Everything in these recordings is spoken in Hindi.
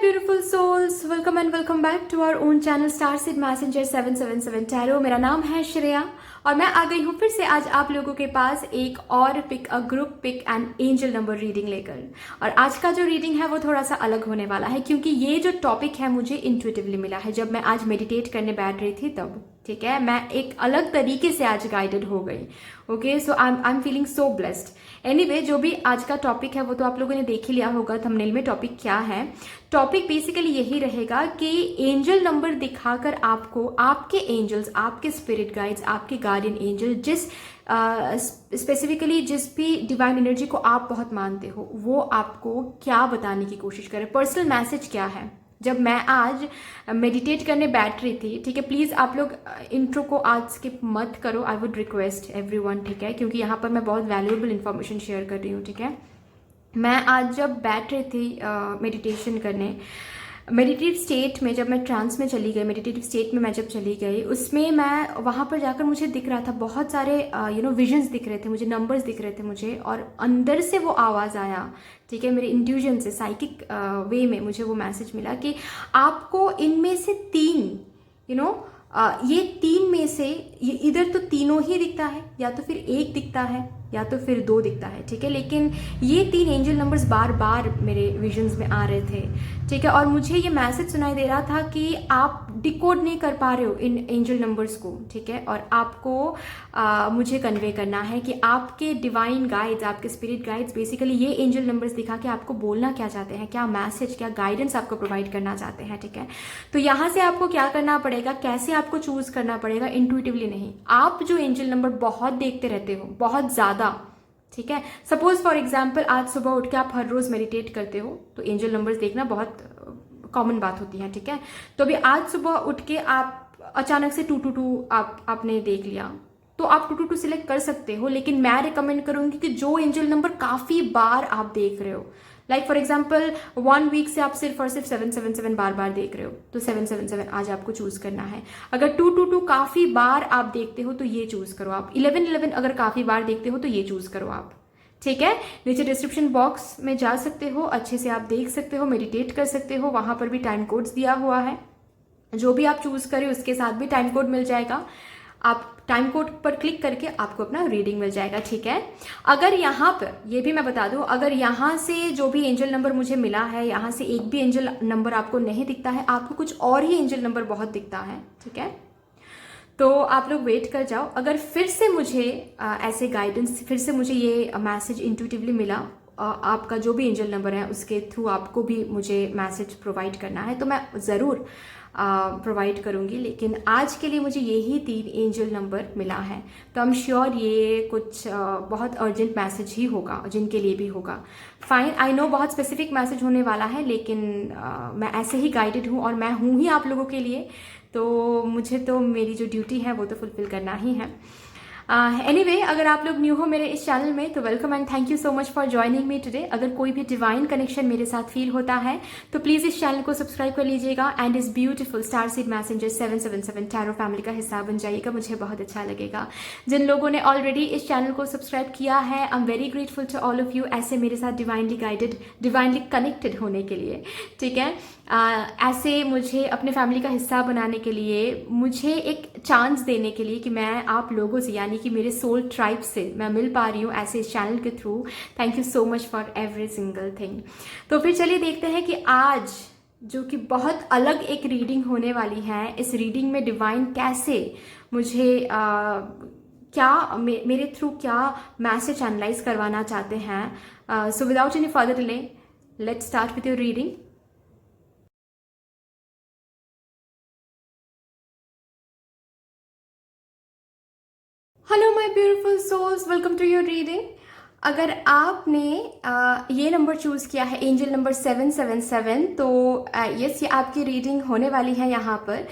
Beautiful souls, welcome and welcome back to our own channel star seed messenger 777 tarot. मेरा नाम है श्रेया और मैं आ गई हूँ फिर से आज आप लोगों के पास एक और pick a group pick and angel number reading लेकर। और आज का जो रीडिंग है वो थोड़ा सा अलग होने वाला है क्योंकि ये जो टॉपिक है मुझे इंट्यूटिवली मिला है जब मैं आज मेडिटेट करने बैठ रही थी तब। ठीक है, मैं एक अलग तरीके से आज गाइडेड हो गई। Okay, so I am feeling so blessed. Anyway, जो भी आज का टॉपिक है वो तो आप लोगों ने देख ही लिया होगा थंबनेल में। टॉपिक क्या है? टॉपिक बेसिकली यही रहेगा कि एंजल नंबर दिखाकर आपको आपके एंजल्स, आपके स्पिरिट गाइड्स, आपके गार्डियन एंजल, जिस स्पेसिफिकली जिस भी डिवाइन एनर्जी को आप बहुत मानते हो वो आपको क्या बताने की कोशिश करे, पर्सनल मैसेज क्या है। जब मैं आज मेडिटेट करने बैठ रही थी, ठीक है, प्लीज़ आप लोग इंट्रो को आज स्किप मत करो, आई वुड रिक्वेस्ट एवरीवन, ठीक है, क्योंकि यहाँ पर मैं बहुत वैल्यूएबल इन्फॉर्मेशन शेयर कर रही हूँ। ठीक है, मैं आज जब बैठ रही थी मेडिटेशन करने, मेडिटेटिव स्टेट में, जब मैं ट्रांस में चली गई, मेडिटेटिव स्टेट में मैं जब चली गई, उसमें मैं वहाँ पर जाकर मुझे दिख रहा था बहुत सारे विजन्स दिख रहे थे मुझे, नंबर्स दिख रहे थे मुझे, और अंदर से वो आवाज़ आया, ठीक है, मेरे इंट्यूजन से, साइकिक वे में मुझे वो मैसेज मिला कि आपको इनमें से तीन ये तीन में से ये इधर तो तीनों ही दिखता है, या तो फिर एक दिखता है या तो फिर दो दिखता है। ठीक है, लेकिन ये तीन एंजल नंबर्स बार बार मेरे विजन्स में आ रहे थे। ठीक है, और मुझे ये मैसेज सुनाई दे रहा था कि आप डिकोड नहीं कर पा रहे हो इन एंजल नंबर्स को। ठीक है, और आपको मुझे कन्वे करना है कि आपके डिवाइन गाइड्स, आपके स्पिरिट गाइड्स बेसिकली ये एंजल नंबर्स दिखा के आपको बोलना क्या चाहते हैं, क्या मैसेज, क्या गाइडेंस आपको प्रोवाइड करना चाहते हैं। ठीक है, तो यहाँ से आपको क्या करना पड़ेगा, कैसे आपको चूज करना पड़ेगा, इंट्यूटिवली नहीं। आप जो एंजल नंबर बहुत देखते रहते हो, बहुत ज्यादा, ठीक है, सपोज फॉर एग्जाम्पल आज सुबह उठ के आप हर रोज मेडिटेट करते हो तो एंजल नंबर्स देखना बहुत कॉमन बात होती है। ठीक है, तो अभी आज सुबह उठ के आप अचानक से 222 आपने देख लिया तो आप 222 सिलेक्ट कर सकते हो, लेकिन मैं रिकमेंड करूंगी कि जो एंजल नंबर काफी बार आप देख रहे हो, लाइक फॉर एग्जाम्पल 1 वीक से आप सिर्फ और सिर्फ 777 बार बार देख रहे हो तो 777 आज आपको चूज करना है। अगर 222 काफी बार आप देखते हो तो ये चूज करो आप। 1111 अगर काफी बार देखते हो तो ये चूज करो आप। ठीक है, नीचे डिस्क्रिप्शन बॉक्स में जा सकते हो, अच्छे से आप देख सकते हो, मेडिटेट कर सकते हो, वहां पर भी टाइम कोड्स दिया हुआ है। जो भी आप चूज करें उसके साथ भी टाइम कोड मिल जाएगा। आप टाइम कोड पर क्लिक करके आपको अपना रीडिंग मिल जाएगा। ठीक है, अगर यहाँ पर ये भी मैं बता दूं, अगर यहाँ से जो भी एंजल नंबर मुझे मिला है, यहाँ से एक भी एंजल नंबर आपको नहीं दिखता है, आपको कुछ और ही एंजल नंबर बहुत दिखता है, ठीक है, तो आप लोग वेट कर जाओ। अगर फिर से मुझे ऐसे गाइडेंस, फिर से मुझे ये मैसेज इंट्यूटिवली मिला, आपका जो भी एंजल नंबर है उसके थ्रू आपको भी मुझे मैसेज प्रोवाइड करना है तो मैं ज़रूर प्रोवाइड करूंगी, लेकिन आज के लिए मुझे यही 3 एंजल नंबर मिला है तो आई एम श्योर ये कुछ बहुत अर्जेंट मैसेज ही होगा, जिनके लिए भी होगा। फाइन, आई नो बहुत स्पेसिफिक मैसेज होने वाला है, लेकिन मैं ऐसे ही गाइडेड हूँ और मैं हूँ ही आप लोगों के लिए, तो मुझे तो मेरी जो ड्यूटी है वो तो फुलफिल करना ही है। एनीवे, अगर आप लोग न्यू हो मेरे इस चैनल में तो welcome and thank you so much for joining me today. अगर कोई भी डिवाइन कनेक्शन मेरे साथ फील होता है तो प्लीज इस चैनल को सब्सक्राइब कर लीजिएगा एंड इस beautiful star seed messenger 777 tarot family का हिस्सा बन जाइएगा, मुझे बहुत अच्छा लगेगा। जिन लोगों ने ऑलरेडी इस चैनल को सब्सक्राइब किया है, I am very grateful to all of you, ऐसे मेरे साथ डिवाइनली गाइडेड, डिवाइनली कनेक्टेड होने के लिए। ठीक है, ऐसे मुझे अपने फैमिली का हिस्सा बनाने के लिए, मुझे एक चांस देने के लिए कि मैं आप लोगों से, यानी कि मेरे सोल ट्राइब से मैं मिल पा रही हूँ ऐसे इस चैनल के through. Thank you so much for every single thing. तो फिर चलिए देखते हैं कि आज जो कि बहुत अलग एक रीडिंग होने वाली है, इस रीडिंग में डिवाइन कैसे मुझे क्या मेरे थ्रू क्या मैसेज एनालाइज करवाना चाहते हैं। So without any further delay let's start with your reading. Hello my beautiful souls, welcome to your reading. अगर आपने ये नंबर चूज किया है, एंजल नंबर 777, तो यस, ये आपकी रीडिंग होने वाली है यहाँ पर।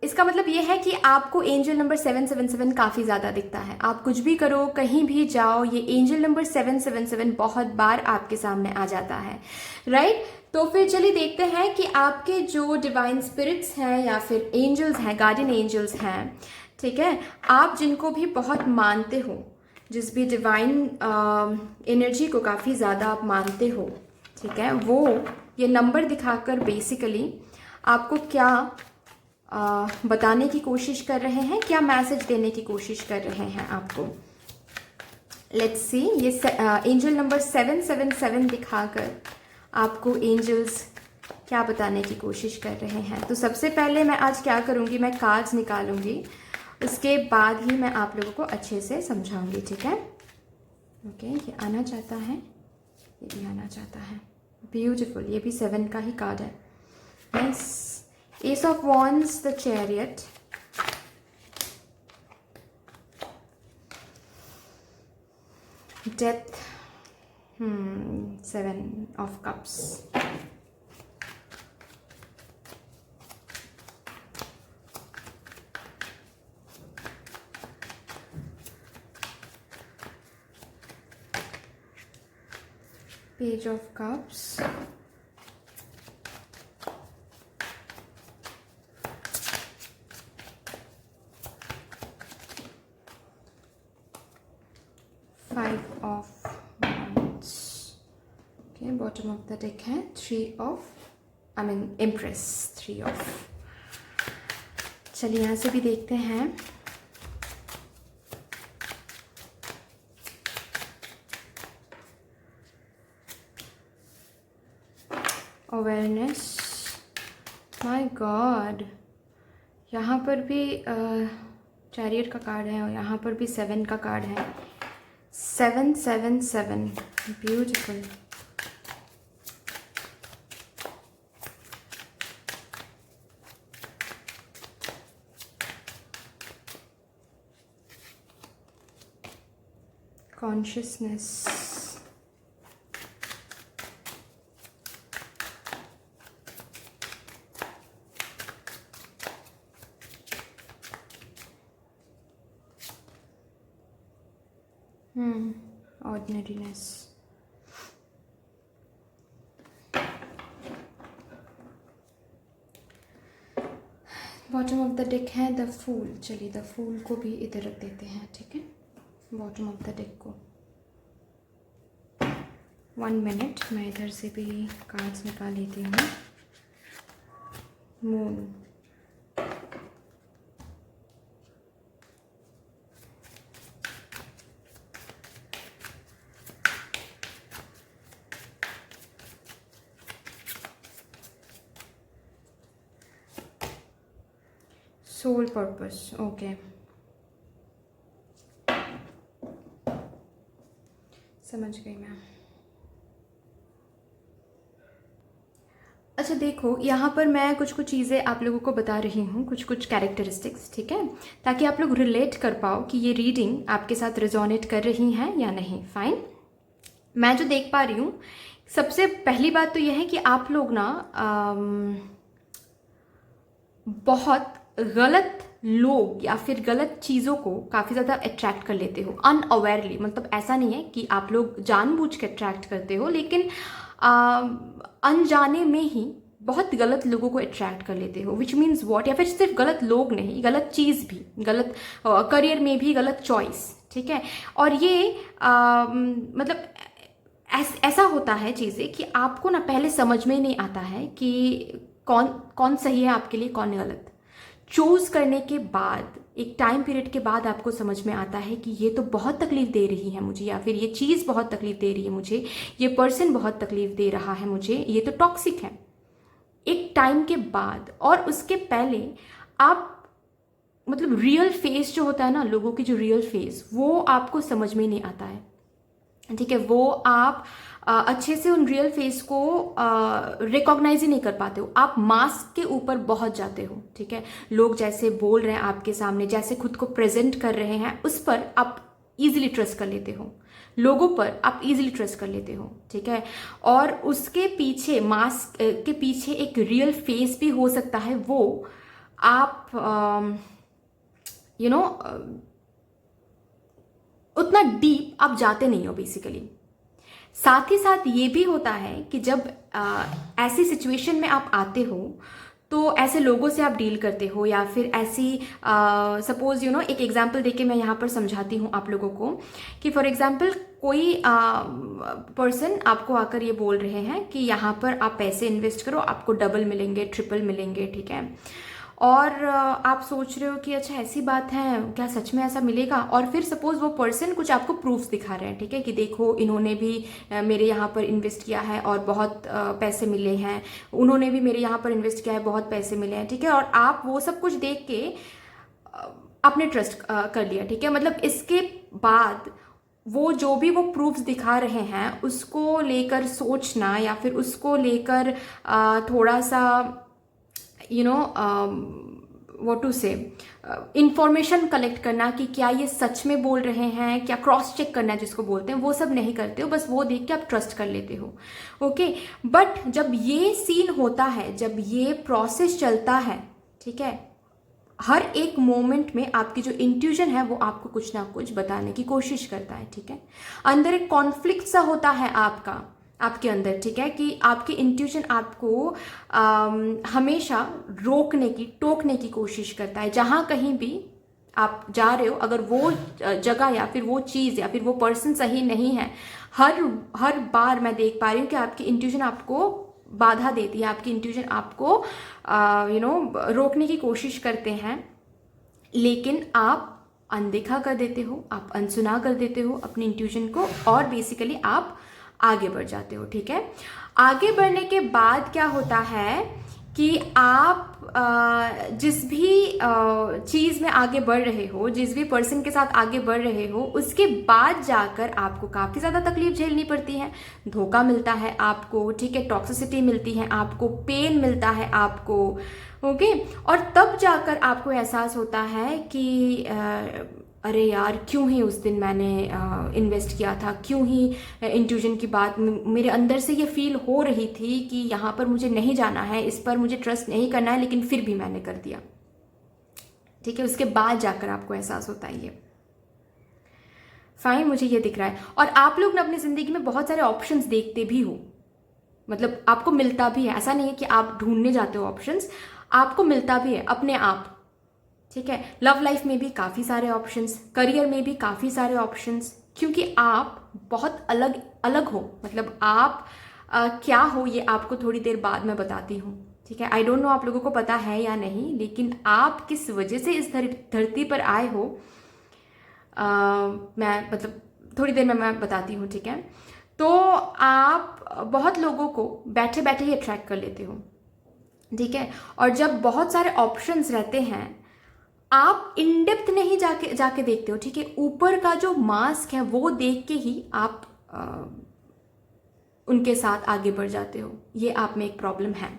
इसका मतलब ये है कि आपको एंजल नंबर 777 काफ़ी ज़्यादा दिखता है। आप कुछ भी करो, कहीं भी जाओ, ये एंजल नंबर 777 बहुत बार आपके सामने आ जाता है, राइट। तो फिर चलिए देखते हैं कि आपके जो डिवाइन स्पिरिट्स हैं या फिर एंजल्स हैं, गार्डियन एंजल्स हैं, ठीक है, आप जिनको भी बहुत मानते हो, जिस भी डिवाइन एनर्जी को काफ़ी ज़्यादा आप मानते हो, ठीक है, वो ये नंबर दिखाकर बेसिकली आपको क्या बताने की कोशिश कर रहे हैं, क्या मैसेज देने की कोशिश कर रहे हैं आपको। लेट्स सी, ये एंजल नंबर 777 दिखाकर आपको एंजल्स क्या बताने की कोशिश कर रहे हैं। तो सबसे पहले मैं आज क्या करूँगी, मैं कार्ड्स निकालूंगी, उसके बाद ही मैं आप लोगों को अच्छे से समझाऊंगी, ठीक है। ओके, ये आना चाहता है, ये भी आना चाहता है, ब्यूटीफुल, ये भी 7 का ही कार्ड है। Nice, S of wands, the chariot, death, 7 of cups, Page of Cups, Five of Wands, okay, bottom of the deck है Empress, 3 of, चलिए यहाँ से भी देखते हैं। अवेयरनेस, माय गॉड, यहाँ पर भी चैरियट का कार्ड है और यहाँ पर भी 7 का कार्ड है, 777, beautiful. Consciousness, ordinariness, bottom of the deck है द फूल। चलिए द फूल को भी इधर रख देते हैं, ठीक है, बॉटम ऑफ द डेक को। 1 मिनट, मैं इधर से भी कार्ड्स निकाल लेती हूँ। मून, सोल पर्पस, ओके, समझ गई मैं। अच्छा देखो, यहाँ पर मैं कुछ चीज़ें आप लोगों को बता रही हूँ, कुछ कैरेक्टरिस्टिक्स, ठीक है, ताकि आप लोग रिलेट कर पाओ कि ये रीडिंग आपके साथ रेजोनेट कर रही है या नहीं। फाइन, मैं जो देख पा रही हूँ, सबसे पहली बात तो यह है कि आप लोग ना बहुत गलत लोग या फिर गलत चीज़ों को काफ़ी ज़्यादा अट्रैक्ट कर लेते हो अनअवेयरली। मतलब ऐसा नहीं है कि आप लोग जानबूझ के अट्रैक्ट करते हो, लेकिन अनजाने में ही बहुत गलत लोगों को अट्रैक्ट कर लेते हो, विच मीन्स वॉट, या फिर सिर्फ गलत लोग नहीं, गलत चीज़ भी, गलत करियर में भी गलत चॉइस, ठीक है। और ये मतलब ऐसा होता है चीज़ें कि आपको ना पहले समझ में ही नहीं आता है कि कौन सही है आपके लिए, कौन गलत। चूज करने के बाद एक टाइम पीरियड के बाद आपको समझ में आता है कि ये तो बहुत तकलीफ दे रही है मुझे, या फिर ये चीज़ बहुत तकलीफ दे रही है मुझे, ये पर्सन बहुत तकलीफ दे रहा है मुझे, ये तो टॉक्सिक है, एक टाइम के बाद। और उसके पहले आप मतलब रियल फेस जो होता है ना, लोगों की जो रियल फेस, वो आपको समझ में नहीं आता है, ठीक है। वो आप अच्छे से उन रियल फेस को रिकॉग्नाइज ही नहीं कर पाते हो, आप मास्क के ऊपर बहुत जाते हो, ठीक है। लोग जैसे बोल रहे हैं आपके सामने, जैसे खुद को प्रेजेंट कर रहे हैं, उस पर आप इजीली ट्रस्ट कर लेते हो, लोगों पर आप इजीली ट्रस्ट कर लेते हो, ठीक है। और उसके पीछे, मास्क के पीछे एक रियल फेस भी हो सकता है, वो आप उतना डीप आप जाते नहीं हो बेसिकली। साथ ही साथ ये भी होता है कि जब ऐसी सिचुएशन में आप आते हो तो ऐसे लोगों से आप डील करते हो, या फिर ऐसी सपोज एक एग्जांपल देके मैं यहाँ पर समझाती हूँ आप लोगों को कि फॉर एग्जांपल कोई पर्सन आपको आकर ये बोल रहे हैं कि यहाँ पर आप पैसे इन्वेस्ट करो, आपको डबल मिलेंगे, ट्रिपल मिलेंगे, ठीक है। और आप सोच रहे हो कि अच्छा ऐसी बात है क्या, सच में ऐसा मिलेगा? और फिर सपोज वो पर्सन कुछ आपको प्रूफ्स दिखा रहे हैं, ठीक है, कि देखो इन्होंने भी मेरे यहाँ पर इन्वेस्ट किया है और बहुत पैसे मिले हैं, उन्होंने भी मेरे यहाँ पर इन्वेस्ट किया है, बहुत पैसे मिले हैं, ठीक है। और आप वो सब कुछ देख के आपने ट्रस्ट कर लिया, ठीक है। मतलब इसके बाद वो जो भी वो प्रूफ्स दिखा रहे हैं उसको लेकर सोचना या फिर उसको लेकर थोड़ा सा व्हाट टू से इंफॉर्मेशन कलेक्ट करना कि क्या ये सच में बोल रहे हैं, क्या क्रॉस चेक करना है जिसको बोलते हैं, वो सब नहीं करते हो, बस वो देख के आप ट्रस्ट कर लेते हो, ओके। बट जब ये सीन होता है, जब ये प्रोसेस चलता है, ठीक है, हर एक मोमेंट में आपकी जो इंट्यूजन है वो आपको कुछ ना कुछ बताने की कोशिश करता है, ठीक है। अंदर एक कॉन्फ्लिक्ट सा होता है आपके अंदर, ठीक है, कि आपकी इंट्यूजन आपको हमेशा रोकने की, टोकने की कोशिश करता है। जहाँ कहीं भी आप जा रहे हो, अगर वो जगह या फिर वो चीज़ या फिर वो पर्सन सही नहीं है, हर बार मैं देख पा रही हूँ कि आपकी इंट्यूजन आपको बाधा देती है, आपकी इंट्यूजन आपको रोकने की कोशिश करते हैं, लेकिन आप अनदेखा कर देते हो, आप अनसुना कर देते हो अपनी इंट्यूजन को, और बेसिकली आप आगे बढ़ जाते हो, ठीक है। आगे बढ़ने के बाद क्या होता है कि आप जिस भी चीज़ में आगे बढ़ रहे हो, जिस भी पर्सन के साथ आगे बढ़ रहे हो, उसके बाद जाकर आपको काफ़ी ज़्यादा तकलीफ झेलनी पड़ती है, धोखा मिलता है आपको, ठीक है, टॉक्सिसिटी मिलती है आपको, पेन मिलता है आपको, ओके। और तब जाकर आपको एहसास होता है कि अरे यार क्यों ही उस दिन मैंने इन्वेस्ट किया था, क्यों ही इंट्यूजन की बात मेरे अंदर से ये फील हो रही थी कि यहाँ पर मुझे नहीं जाना है, इस पर मुझे ट्रस्ट नहीं करना है, लेकिन फिर भी मैंने कर दिया, ठीक है। उसके बाद जाकर आपको एहसास होता है ये फाइन, मुझे ये दिख रहा है। और आप लोग ना अपनी ज़िंदगी में बहुत सारे ऑप्शंस देखते भी हो, मतलब आपको मिलता भी है, ऐसा नहीं है कि आप ढूंढने जाते हो ऑप्शंस, आपको मिलता भी है अपने आप, ठीक है। लव लाइफ में भी काफ़ी सारे ऑप्शंस, करियर में भी काफ़ी सारे ऑप्शंस, क्योंकि आप बहुत अलग अलग हो। मतलब आप क्या हो ये आपको थोड़ी देर बाद मैं बताती हूँ, ठीक है। आई डोंट नो आप लोगों को पता है या नहीं, लेकिन आप किस वजह से इस धरती पर आए हो मैं मतलब थोड़ी देर में मैं बताती हूँ, ठीक है। तो आप बहुत लोगों को बैठे बैठे ही अट्रैक्ट कर लेते हो, ठीक है। और जब बहुत सारे ऑप्शंस रहते हैं, आप इन डेप्थ नहीं जाके देखते हो, ठीक है। ऊपर का जो मास्क है वो देख के ही आप उनके साथ आगे बढ़ जाते हो, ये आप में एक प्रॉब्लम है।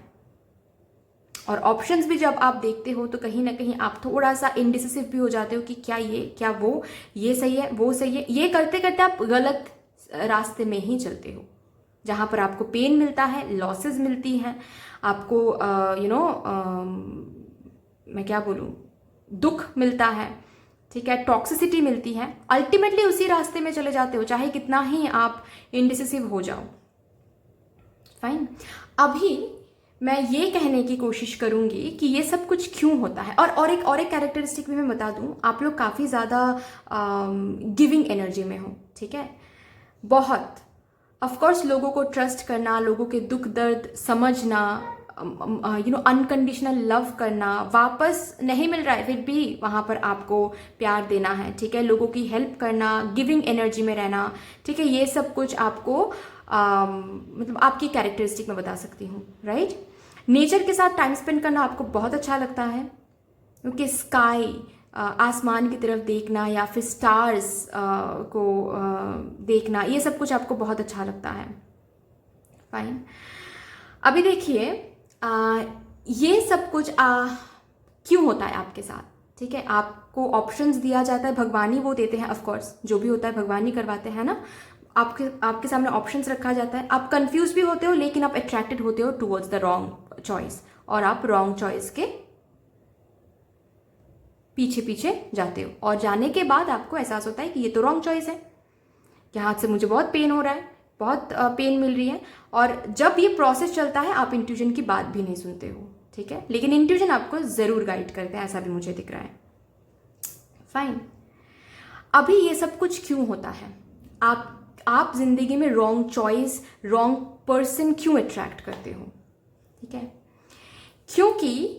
और ऑप्शंस भी जब आप देखते हो तो कहीं ना कहीं आप थोड़ा सा इनडिसिसिव भी हो जाते हो कि क्या ये, क्या वो, ये सही है, वो सही है। ये करते करते आप गलत रास्ते में ही चलते हो, जहाँ पर आपको पेन मिलता है, लॉसेस मिलती हैं आपको, मैं क्या बोलूँ, दुख मिलता है, ठीक है, टॉक्सिसिटी मिलती है। अल्टीमेटली उसी रास्ते में चले जाते हो, चाहे कितना ही आप इनडिसिसिव हो जाओ, फाइन। अभी मैं ये कहने की कोशिश करूंगी कि ये सब कुछ क्यों होता है। और एक कैरेक्टरिस्टिक भी मैं बता दूं, आप लोग काफ़ी ज़्यादा गिविंग एनर्जी में हो, ठीक है, बहुत। ऑफकोर्स लोगों को ट्रस्ट करना, लोगों के दुख दर्द समझना, अनकंडीशनल लव करना, वापस नहीं मिल रहा है फिर भी वहाँ पर आपको प्यार देना है, ठीक है, लोगों की हेल्प करना, गिविंग एनर्जी में रहना, ठीक है, ये सब कुछ आपको मतलब आपकी कैरेक्टरिस्टिक में बता सकती हूँ, राइट। नेचर के साथ टाइम स्पेंड करना आपको बहुत अच्छा लगता है, क्योंकि स्काई, आसमान की तरफ देखना या फिर स्टार्स को देखना, ये सब कुछ आपको बहुत अच्छा लगता है, फाइन। अभी देखिए ये सब कुछ क्यों होता है आपके साथ, ठीक है। आपको ऑप्शंस दिया जाता है, भगवान ही वो देते हैं, ऑफ कोर्स जो भी होता है भगवान ही करवाते हैं ना। आपके सामने ऑप्शंस रखा जाता है, आप कंफ्यूज भी होते हो, लेकिन आप अट्रैक्टेड होते हो टुवर्ड्स द रॉन्ग चॉइस, और आप रॉन्ग चॉइस के पीछे पीछे जाते हो। और जाने के बाद आपको एहसास होता है कि ये तो रॉन्ग चॉइस है, यहाँ से मुझे बहुत पेन हो रहा है, बहुत पेन मिल रही है। और जब ये प्रोसेस चलता है आप इंट्यूजन की बात भी नहीं सुनते हो, ठीक है, लेकिन इंट्यूजन आपको ज़रूर गाइड करते हैं, ऐसा भी मुझे दिख रहा है, फाइन। अभी ये सब कुछ क्यों होता है, आप आप जिंदगी में रॉन्ग चॉइस, रॉन्ग पर्सन क्यों अट्रैक्ट करते हो, ठीक है? क्योंकि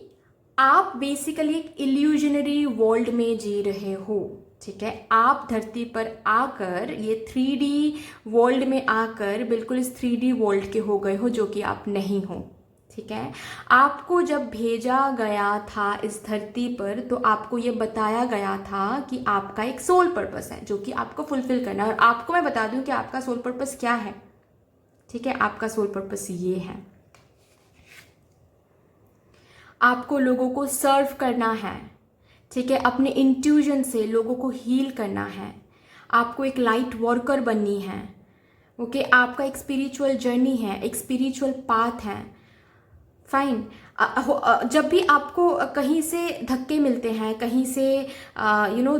आप बेसिकली एक इल्यूजनरी वर्ल्ड में जी रहे हो, ठीक है? आप धरती पर आकर, ये 3D वर्ल्ड में आकर बिल्कुल इस 3D वर्ल्ड के हो गए हो, जो कि आप नहीं हो, ठीक है? आपको जब भेजा गया था इस धरती पर तो आपको ये बताया गया था कि आपका एक सोल पर्पस है जो कि आपको फुलफिल करना है। और आपको मैं बता दूं कि आपका सोल पर्पस क्या है, ठीक है? आपका सोल पर्पस ये है, आपको लोगों को सर्व करना है, ठीक है? अपने इंट्यूजन से लोगों को हील करना है, आपको एक लाइट वर्कर बननी है, ओके? आपका एक स्पिरिचुअल जर्नी है, एक स्पिरिचुअल पाथ है, फाइन। जब भी आपको कहीं से धक्के मिलते हैं, कहीं से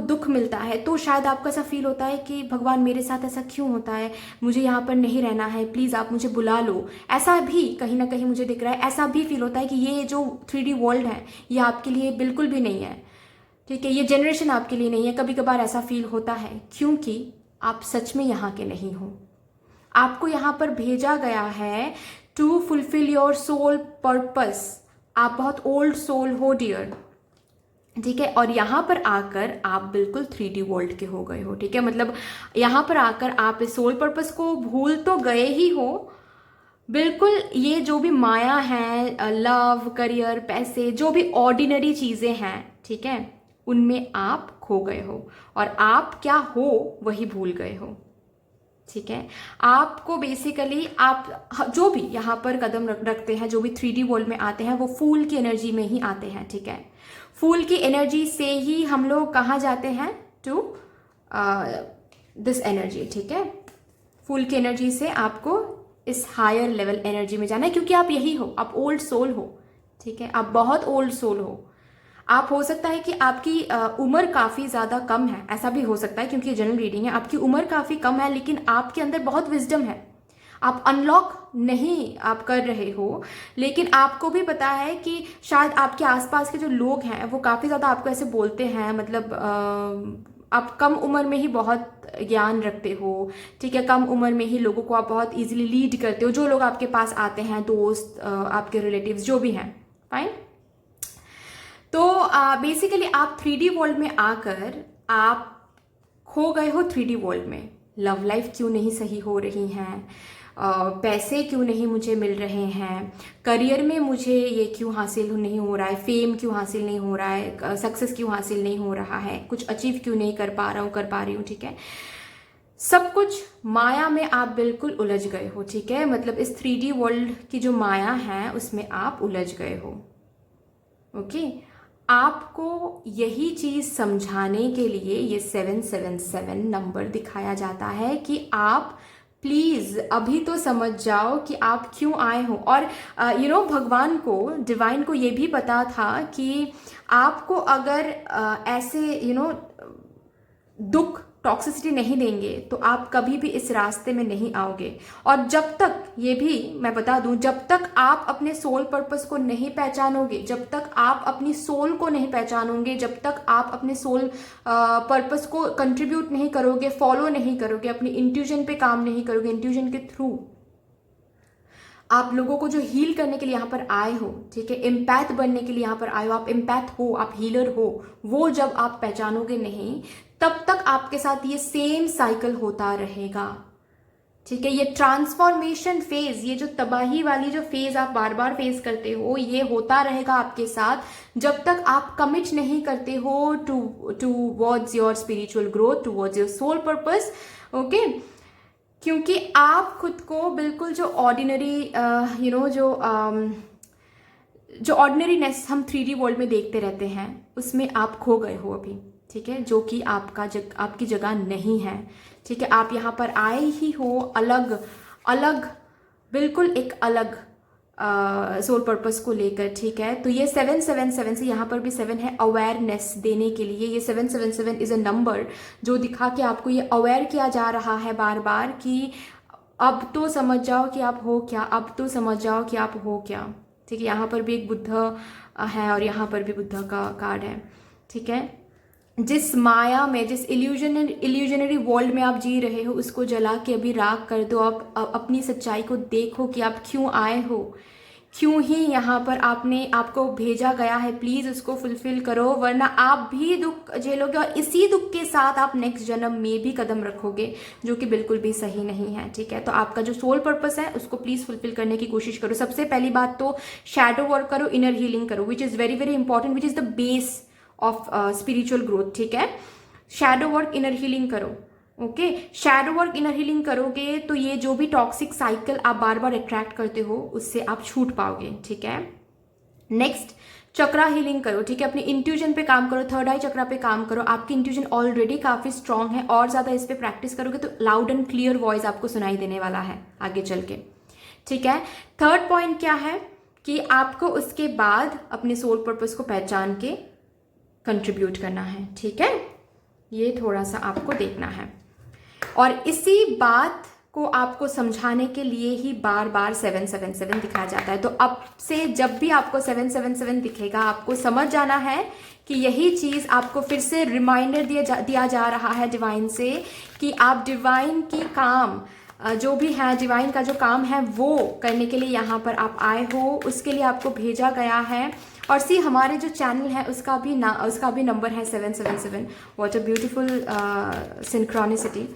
दुख मिलता है, तो शायद आपको ऐसा फील होता है कि भगवान मेरे साथ ऐसा क्यों होता है, मुझे यहाँ पर नहीं रहना है, प्लीज़ आप मुझे बुला लो। ऐसा भी कहीं ना कहीं मुझे दिख रहा है, ऐसा भी फील होता है कि ये जो 3D वर्ल्ड है ये आपके लिए बिल्कुल भी नहीं है, ठीक है? ये जनरेशन आपके लिए नहीं है। कभी कभार ऐसा फील होता है क्योंकि आप सच में यहाँ के नहीं हो। आपको यहाँ पर भेजा गया है to fulfil your soul purpose. आप बहुत ओल्ड सोल हो डियर, ठीक है? और यहाँ पर आकर आप बिल्कुल 3D वर्ल्ड के हो गए हो, ठीक है? मतलब यहाँ पर आकर आप इस सोल पर्पस को भूल तो गए ही हो बिल्कुल। ये जो भी माया है, लव, करियर, पैसे, जो भी ऑर्डिनरी चीजें हैं, ठीक है, उनमें आप खो गए हो और आप क्या हो वही भूल गए हो, ठीक है? आपको बेसिकली आप जो भी यहाँ पर कदम रखते हैं, जो भी 3D वर्ल्ड में आते हैं, वो फूल की एनर्जी में ही आते हैं, ठीक है? फूल की एनर्जी से ही हम लोग कहाँ जाते हैं, टू दिस एनर्जी, ठीक है? फूल की एनर्जी से आपको इस हायर लेवल एनर्जी में जाना है, क्योंकि आप यही हो, आप ओल्ड सोल हो, ठीक है? आप बहुत ओल्ड सोल हो। आप हो सकता है कि आपकी उम्र काफ़ी ज़्यादा कम है, ऐसा भी हो सकता है क्योंकि ये जनरल रीडिंग है। आपकी उम्र काफ़ी कम है लेकिन आपके अंदर बहुत विजडम है, आप अनलॉक नहीं आप कर रहे हो, लेकिन आपको भी पता है कि शायद आपके आसपास के जो लोग हैं वो काफ़ी ज़्यादा आपको ऐसे बोलते हैं, मतलब आप कम उम्र में ही बहुत ज्ञान रखते हो, ठीक है? कम उम्र में ही लोगों को आप बहुत इजीली लीड करते हो, जो लोग आपके पास आते हैं, दोस्त, आपके रिलेटिव्स जो भी हैं, फाइन। तो बेसिकली आप 3D वर्ल्ड में आकर आप खो गए हो 3D वर्ल्ड में। लव लाइफ क्यों नहीं सही हो रही हैं, पैसे क्यों नहीं मुझे मिल रहे हैं, करियर में मुझे ये क्यों हासिल नहीं हो रहा है, फेम क्यों हासिल नहीं हो रहा है, सक्सेस क्यों हासिल नहीं हो रहा है, कुछ अचीव क्यों नहीं कर पा रही हूँ, ठीक है? सब कुछ माया में आप बिल्कुल उलझ गए हो, ठीक है? मतलब इस 3D वर्ल्ड की जो माया है उसमें आप उलझ गए हो, ओके? आपको यही चीज समझाने के लिए ये 777 नंबर दिखाया जाता है कि आप प्लीज अभी तो समझ जाओ कि आप क्यों आए हो। और भगवान को, डिवाइन को ये भी पता था कि आपको अगर ऐसे दुख, टॉक्सिसिटी नहीं देंगे तो आप कभी भी इस रास्ते में नहीं आओगे। और जब तक, ये भी मैं बता दूं, जब तक आप अपने सोल पर्पस को नहीं पहचानोगे, जब तक आप अपनी सोल को नहीं पहचानोगे, जब तक आप अपने सोल पर्पस को कंट्रीब्यूट नहीं करोगे, फॉलो नहीं करोगे, अपनी इंट्यूजन पे काम नहीं करोगे, इंट्यूजन के थ्रू आप लोगों को जो हील करने के लिए यहाँ पर आए हो, ठीक है, एम्पैथ बनने के लिए यहाँ पर आए हो, आप एम्पैथ हो, आप हीलर हो, वो जब आप पहचानोगे नहीं तब तक आपके साथ ये सेम साइकिल होता रहेगा, ठीक है? ये ट्रांसफॉर्मेशन फेज, ये जो तबाही वाली जो फेज आप बार बार फेस करते हो, ये होता रहेगा आपके साथ जब तक आप कमिट नहीं करते हो towards your spiritual growth, towards your soul purpose, okay? क्योंकि आप खुद को बिल्कुल जो ऑर्डिनरी जो ऑर्डिनरीनेस हम 3D वर्ल्ड में देखते रहते हैं उसमें आप खो गए हो अभी, ठीक है? जो कि आपकी जगह नहीं है, ठीक है? आप यहाँ पर आए ही हो अलग बिल्कुल एक अलग सोल पर्पस को लेकर, ठीक है? तो ये 777 से, यहाँ पर भी 7 है, अवेयरनेस देने के लिए। ये 777 इज अ नंबर जो दिखा के आपको ये अवेयर किया जा रहा है बार बार कि अब तो समझ जाओ कि आप हो क्या, अब तो समझ जाओ कि आप हो क्या, ठीक है? यहाँ पर भी एक बुद्ध है और यहाँ पर भी बुद्ध का कार्ड है, ठीक है? जिस माया में, जिस इल्यूजनरी वर्ल्ड में आप जी रहे हो, उसको जला के अभी राख कर दो। आप अपनी सच्चाई को देखो कि आप क्यों आए हो, क्यों ही यहाँ पर आपको भेजा गया है। प्लीज उसको फुलफिल करो, वरना आप भी दुख झेलोगे और इसी दुख के साथ आप नेक्स्ट जन्म में भी कदम रखोगे, जो कि बिल्कुल भी सही नहीं है। ठीक है, तो आपका जो सोल पर्पस है उसको प्लीज फुलफिल करने की कोशिश करो। सबसे पहली बात तो शैडो वर्क करो, इनर हीलिंग करो, which is very very important, which is the base of spiritual growth. ठीक है, शैडो वर्क, इनर हीलिंग करो। Okay, shadow work, inner healing करोगे तो ये जो भी टॉक्सिक साइकिल आप बार बार अट्रैक्ट करते हो उससे आप छूट पाओगे। ठीक है, नेक्स्ट चक्रा हीलिंग करो। ठीक है, अपने इंट्यूजन पे काम करो, थर्ड आई चक्रा पे काम करो। आपकी इंट्यूजन ऑलरेडी काफी स्ट्रांग है, और ज्यादा इस पे प्रैक्टिस करोगे तो लाउड एंड क्लियर वॉइस आपको सुनाई देने वाला है आगे चल के। ठीक है, थर्ड पॉइंट क्या है कि आपको उसके बाद अपने सोल पर्पस को पहचान के कंट्रीब्यूट करना है। ठीक है, ये थोड़ा सा आपको देखना है, और इसी बात को आपको समझाने के लिए ही बार बार 777 दिखाया जाता है। तो अब से जब भी आपको 777 दिखेगा, आपको समझ जाना है कि यही चीज आपको फिर से रिमाइंडर दिया जा रहा है डिवाइन से, कि आप डिवाइन की काम जो भी है, डिवाइन का जो काम है वो करने के लिए यहाँ पर आप आए हो, उसके लिए आपको भेजा गया है। और सी हमारे जो चैनल है उसका भी नंबर है 777। What a beautiful synchronicity.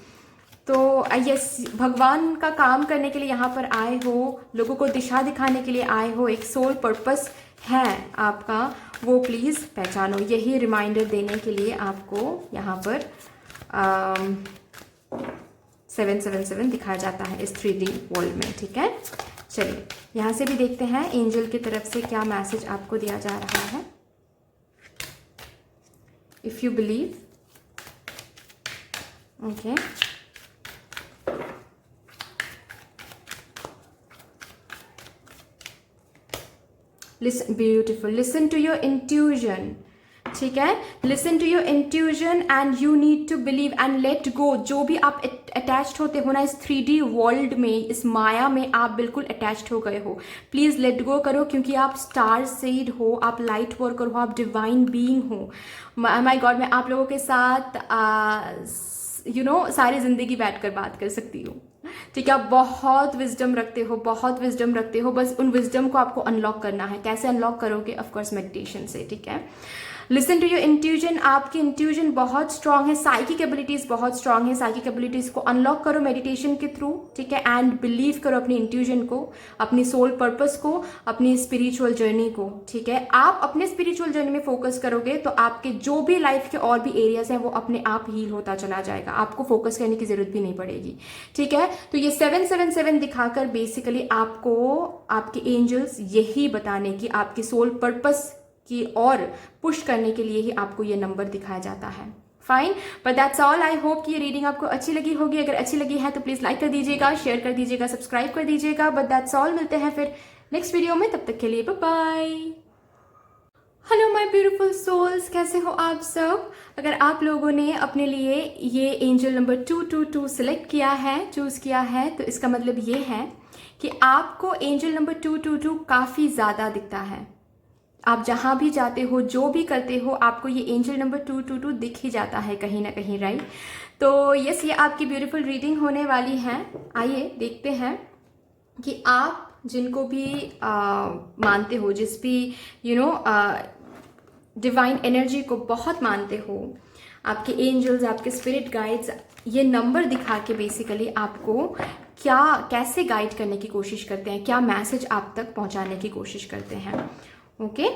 तो यस, भगवान का काम करने के लिए यहाँ पर आए हो, लोगों को दिशा दिखाने के लिए आए हो, एक सोल पर्पस है आपका, वो प्लीज़ पहचानो। यही रिमाइंडर देने के लिए आपको यहाँ पर 777 दिखाया जाता है इस 3D वर्ल्ड में। ठीक है, चलिए यहाँ से भी देखते हैं एंजल की तरफ से क्या मैसेज आपको दिया जा रहा है। If you believe, okay, listen, beautiful, listen to your intuition. ठीक है, listen to your intuition and you need to believe and let go. जो भी आप अटैच्ड होते हो ना इस 3D वर्ल्ड में, इस माया में आप बिल्कुल अटैच्ड हो गए हो, प्लीज लेट गो करो, क्योंकि आप स्टार सीड हो, आप लाइट वर्कर हो, आप डिवाइन बीइंग हो। माय गॉड, मैं आप लोगों के साथ सारी जिंदगी बैठकर बात कर सकती हूँ। ठीक है, आप बहुत विजडम रखते हो, बहुत विजडम रखते हो, बस उन विजडम को आपको अनलॉक करना है। कैसे अनलॉक करोगे? ऑफकोर्स मेडिटेशन से। ठीक है, लिसन टू योर इंट्यूजन। आपकी इंट्यूजन बहुत स्ट्रांग है, साइकिक एबिलिटीज बहुत स्ट्रांग है, साइकिक एबिलिटीज को अनलॉक करो मेडिटेशन के थ्रू। ठीक है, एंड बिलीव करो अपनी इंट्यूजन को, अपनी सोल पर्पस को, अपनी स्पिरिचुअल जर्नी को। ठीक है, आप अपने स्पिरिचुअल जर्नी में फोकस करोगे तो आपके जो भी लाइफ के और भी एरियाज हैं वो अपने आप हील होता चला जाएगा, आपको फोकस करने की जरूरत भी नहीं पड़ेगी। ठीक है, तो ये 777 दिखाकर बेसिकली आपको आपके एंजल्स यही बताने की, आपकी सोल पर्पस की और पुश करने के लिए ही आपको ये नंबर दिखाया जाता है। Fine, but that's all. I hope कि ये रीडिंग आपको अच्छी लगी होगी। अगर अच्छी लगी है तो प्लीज लाइक कर दीजिएगा, शेयर कर दीजिएगा, सब्सक्राइब कर दीजिएगा। बट दैट्स ऑल, मिलते हैं फिर नेक्स्ट वीडियो में, तब तक के लिए bye bye. Hello my beautiful souls, कैसे हो आप सब? अगर आप लोगों ने अपने लिए ये एंजल नंबर 222 सिलेक्ट किया है, चूज किया है, तो इसका मतलब ये है कि आपको एंजल नंबर 222 काफी ज्यादा दिखता है। आप जहां भी जाते हो, जो भी करते हो, आपको ये एंजल नंबर 222 दिख ही जाता है कहीं ना कहीं, राइट? तो यस, ये आपकी ब्यूटीफुल रीडिंग होने वाली है। आइए देखते हैं कि आप जिनको भी मानते हो, जिस भी डिवाइन एनर्जी को बहुत मानते हो, आपके एंजल्स, आपके स्पिरिट गाइड्स ये नंबर दिखा के बेसिकली आपको कैसे गाइड करने की कोशिश करते हैं, क्या मैसेज आप तक पहुंचाने की कोशिश करते हैं। ओके,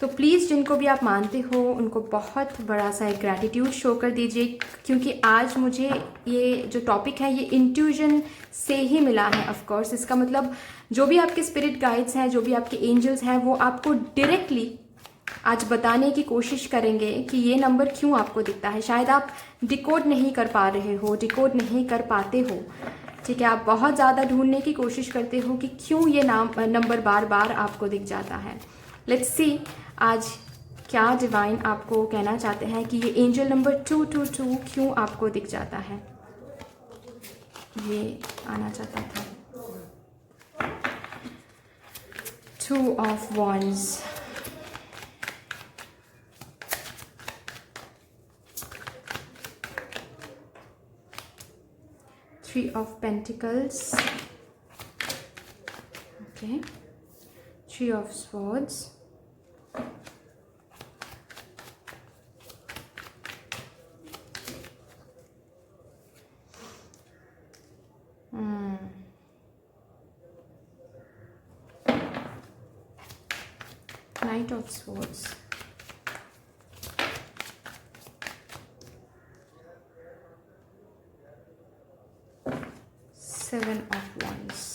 तो प्लीज़ जिनको भी आप मानते हो उनको बहुत बड़ा सा एक ग्रैटिट्यूड शो कर दीजिए, क्योंकि आज मुझे ये जो टॉपिक है ये इंट्यूजन से ही मिला है। ऑफ कोर्स इसका मतलब जो भी आपके स्पिरिट गाइड्स हैं, जो भी आपके एंजल्स हैं, वो आपको डायरेक्टली आज बताने की कोशिश करेंगे कि ये नंबर क्यों आपको दिखता है। शायद आप डिकोड नहीं कर पा रहे हो, डिकोड नहीं कर पाते हो। ठीक है, आप बहुत ज़्यादा ढूंढने की कोशिश करते हो कि क्यों ये नंबर बार बार आपको दिख जाता है। लेट्स सी आज क्या डिवाइन आपको कहना चाहते हैं कि ये एंजल नंबर 222 क्यों आपको दिख जाता है। ये आना चाहता था 2 of Wands, Three of Pentacles. Okay. Three of Swords. Knight of Swords. Seven of Wands.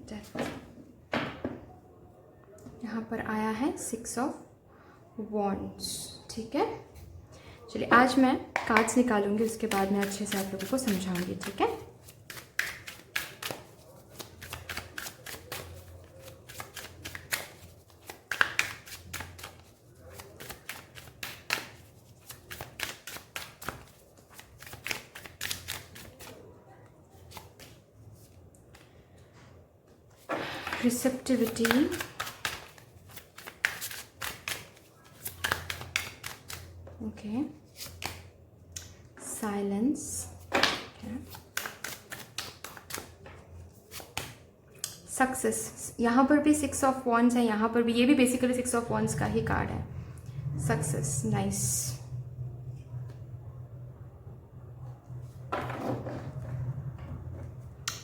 Death. यहाँ पर आया है Six of Wands. ठीक है, चलिए आज मैं कार्ड्स निकालूंगी, उसके बाद मैं अच्छे से आप लोगों को समझाऊंगी. ठीक है, receptivity, okay, silence, okay, success. यहाँ पर भी सिक्स ऑफ वॉन्ड्स है, यहाँ पर भी, ये भी बेसिकली सिक्स ऑफ वॉन्ड्स का ही कार्ड है. Success, nice.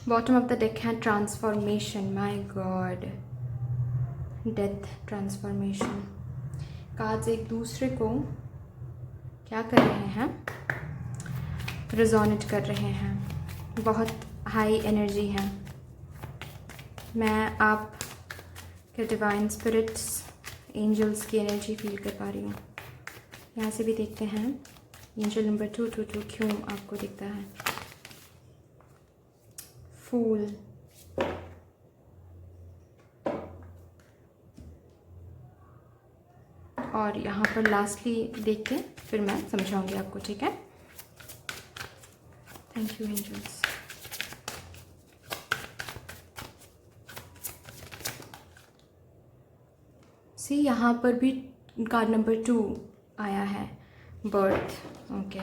Bottom of the deck है transformation. My god, death, transformation. Cards एक दूसरे को क्या कर रहे हैं, रिजोनेट कर रहे हैं. बहुत हाई एनर्जी है. मैं आप के डिवाइन स्पिरिट्स, एंजल्स की एनर्जी फील कर पा रही हूँ. यहाँ से भी देखते हैं एंजल नंबर 222 क्यों आपको दिखता है. फूल, और यहाँ पर लास्टली देख के फिर मैं समझाऊंगी आपको. ठीक है, थैंक यू एंजल्स. सी यहाँ पर भी कार्ड नंबर 2 आया है, बर्थ. ओके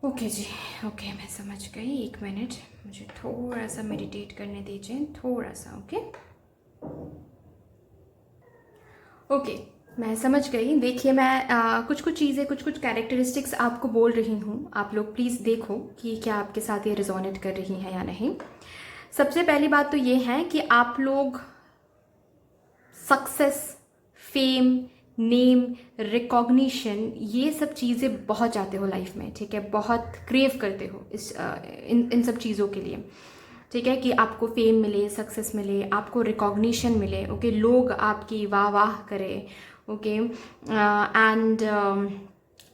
ओके जी, ओके मैं समझ गई. 1 मिनट, मुझे थोड़ा सा मेडिटेट करने दीजिए, थोड़ा सा. ओके मैं समझ गई. देखिए मैं कुछ कुछ चीज़ें, कुछ कुछ कैरेक्टरिस्टिक्स आपको बोल रही हूँ. आप लोग प्लीज़ देखो कि क्या आपके साथ ये रिजोनेट कर रही हैं या नहीं. सबसे पहली बात तो ये है कि आप लोग सक्सेस, फेम, नेम, रिकॉग्निशन, ये सब चीज़ें बहुत चाहते हो लाइफ में. ठीक है, बहुत क्रेव करते हो इन सब चीज़ों के लिए. ठीक है, कि आपको फेम मिले, सक्सेस मिले, आपको रिकॉग्निशन मिले. ओके, लोग आपकी वाह वाह करें. ओके, एंड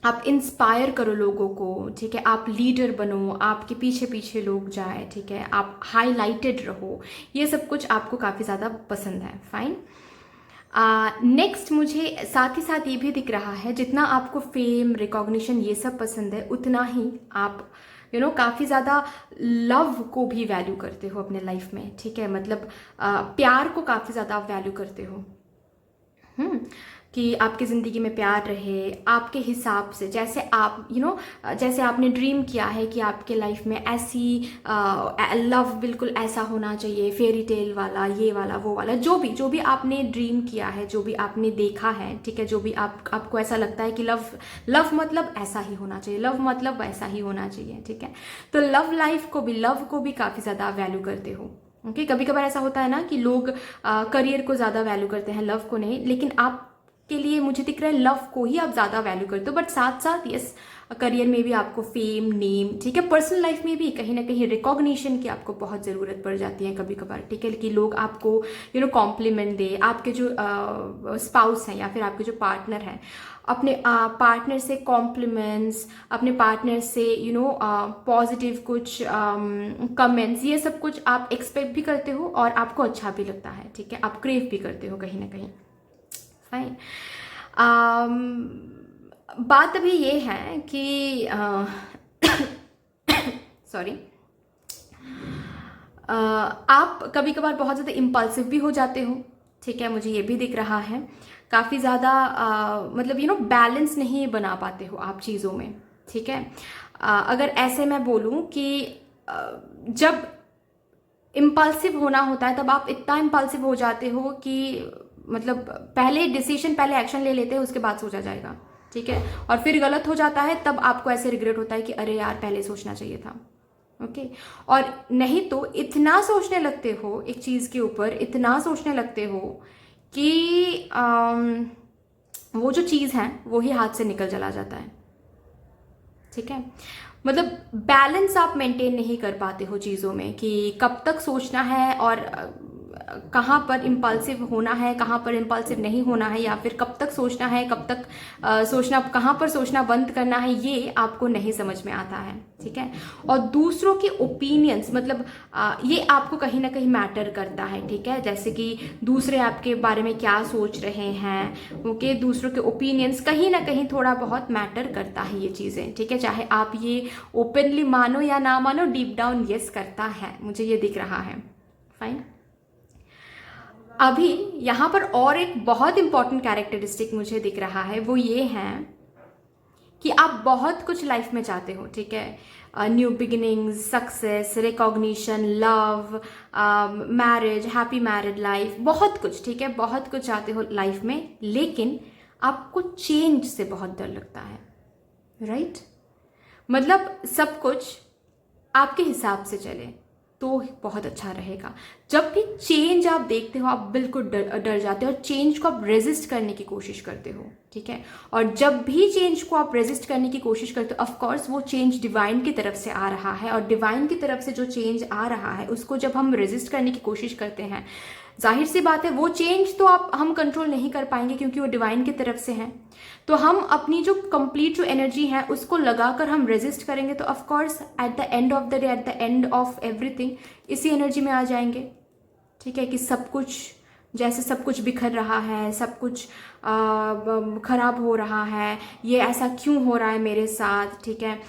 आप इंस्पायर करो लोगों को. ठीक है, आप लीडर बनो, आपके पीछे पीछे लोग जाए. ठीक है, आप हाईलाइटेड रहो. ये सब कुछ आपको काफ़ी ज़्यादा पसंद है. फाइन. नेक्स्ट मुझे साथ ही साथ ये भी दिख रहा है, जितना आपको फेम, रिकॉग्निशन ये सब पसंद है, उतना ही आप काफ़ी ज़्यादा लव को भी वैल्यू करते हो अपने लाइफ में. ठीक है, मतलब प्यार को काफ़ी ज़्यादा आप वैल्यू करते हो. कि आपकी ज़िंदगी में प्यार रहे आपके हिसाब से, जैसे आप जैसे आपने ड्रीम किया है कि आपके लाइफ में ऐसी लव बिल्कुल ऐसा होना चाहिए, फेरी टेल वाला, ये वाला, वो वाला, जो भी आपने ड्रीम किया है, जो भी आपने देखा है. ठीक है, जो भी आपको ऐसा लगता है कि लव मतलब ऐसा ही होना चाहिए, लव मतलब वैसा ही होना चाहिए. ठीक है, तो लव को भी काफ़ी ज़्यादा वैल्यू करते हो. ओके, कभी कभार ऐसा होता है ना कि लोग करियर को ज़्यादा वैल्यू करते हैं, लव को नहीं. लेकिन आप के लिए मुझे दिख रहा है लव को ही आप ज़्यादा वैल्यू करते हो. बट साथ साथ यस, करियर में भी आपको फेम, नेम, ठीक है, पर्सनल लाइफ में भी कहीं ना कहीं रिकॉग्निशन की आपको बहुत ज़रूरत पड़ जाती है कभी कभार. ठीक है, कि लोग आपको कॉम्प्लीमेंट दे. आपके जो स्पाउस हैं या फिर आपके जो पार्टनर हैं, अपने पार्टनर से कॉम्प्लीमेंट्स, अपने पार्टनर से पॉजिटिव कुछ कमेंट्स, ये सब कुछ आप एक्सपेक्ट भी करते हो और आपको अच्छा भी लगता है. ठीक है, आप क्रेव भी करते हो कहीं ना कहीं. फाइन. बात अभी ये है कि सॉरी, आप कभी कभार बहुत ज़्यादा इम्पल्सिव भी हो जाते हो, ठीक है, मुझे ये भी दिख रहा है। काफ़ी ज़्यादा मतलब बैलेंस नहीं बना पाते हो आप चीज़ों में, ठीक है। अगर ऐसे मैं बोलूँ कि जब इम्पल्सिव होना होता है तब आप इतना इम्पल्सिव हो जाते हो कि मतलब पहले डिसीजन, पहले एक्शन ले लेते हैं, उसके बाद सोचा जाएगा, ठीक है। और फिर गलत हो जाता है तब आपको ऐसे रिग्रेट होता है कि अरे यार पहले सोचना चाहिए था, ओके। और नहीं तो इतना सोचने लगते हो एक चीज़ के ऊपर, इतना सोचने लगते हो कि वो जो चीज़ है वो ही हाथ से निकल चला जाता है, ठीक है। मतलब बैलेंस आप मेंटेन नहीं कर पाते हो चीज़ों में कि कब तक सोचना है और कहाँ पर इम्पल्सिव होना है, कहाँ पर इम्पल्सिव नहीं होना है, या फिर कब तक सोचना है, कब तक सोचना, कहाँ पर सोचना बंद करना है, ये आपको नहीं समझ में आता है, ठीक है। और दूसरों के ओपिनियंस, मतलब ये आपको कहीं ना कहीं मैटर करता है, ठीक है। जैसे कि दूसरे आपके बारे में क्या सोच रहे हैं, ओके, दूसरों के ओपिनियंस कहीं ना कहीं थोड़ा बहुत मैटर करता है ये चीज़ें, ठीक है। चाहे आप ये ओपनली मानो या ना मानो, डीप डाउन यस करता है, मुझे ये दिख रहा है, फाइन। अभी यहाँ पर और एक बहुत इंपॉर्टेंट कैरेक्टरिस्टिक मुझे दिख रहा है, वो ये है कि आप बहुत कुछ लाइफ में चाहते हो, ठीक है। New beginnings, success, recognition, love, marriage, happy married life, बहुत कुछ, ठीक है, बहुत कुछ चाहते हो लाइफ में, लेकिन आपको चेंज से बहुत डर लगता है, राइट। मतलब सब कुछ आपके हिसाब से चले तो बहुत अच्छा रहेगा। जब भी चेंज आप देखते हो आप बिल्कुल डर जाते हो और चेंज को आप रेजिस्ट करने की कोशिश करते हो, ठीक है। और जब भी चेंज को आप रेजिस्ट करने की कोशिश करते हो, ऑफ कोर्स वो चेंज डिवाइन की तरफ से आ रहा है, और डिवाइन की तरफ से जो चेंज आ रहा है उसको जब हम रेजिस्ट करने की कोशिश करते हैं, जाहिर सी बात है वो चेंज तो हम कंट्रोल नहीं कर पाएंगे क्योंकि वो डिवाइन की तरफ से है। तो हम अपनी जो कंप्लीट जो एनर्जी है उसको लगाकर हम रेजिस्ट करेंगे, तो of course at the end of the day, at the end of everything, इसी एनर्जी में आ जाएंगे, ठीक है। कि सब कुछ, जैसे सब कुछ बिखर रहा है, सब कुछ खराब हो रहा है, ये ऐसा क्यों हो रहा है मेरे साथ, ठीक है,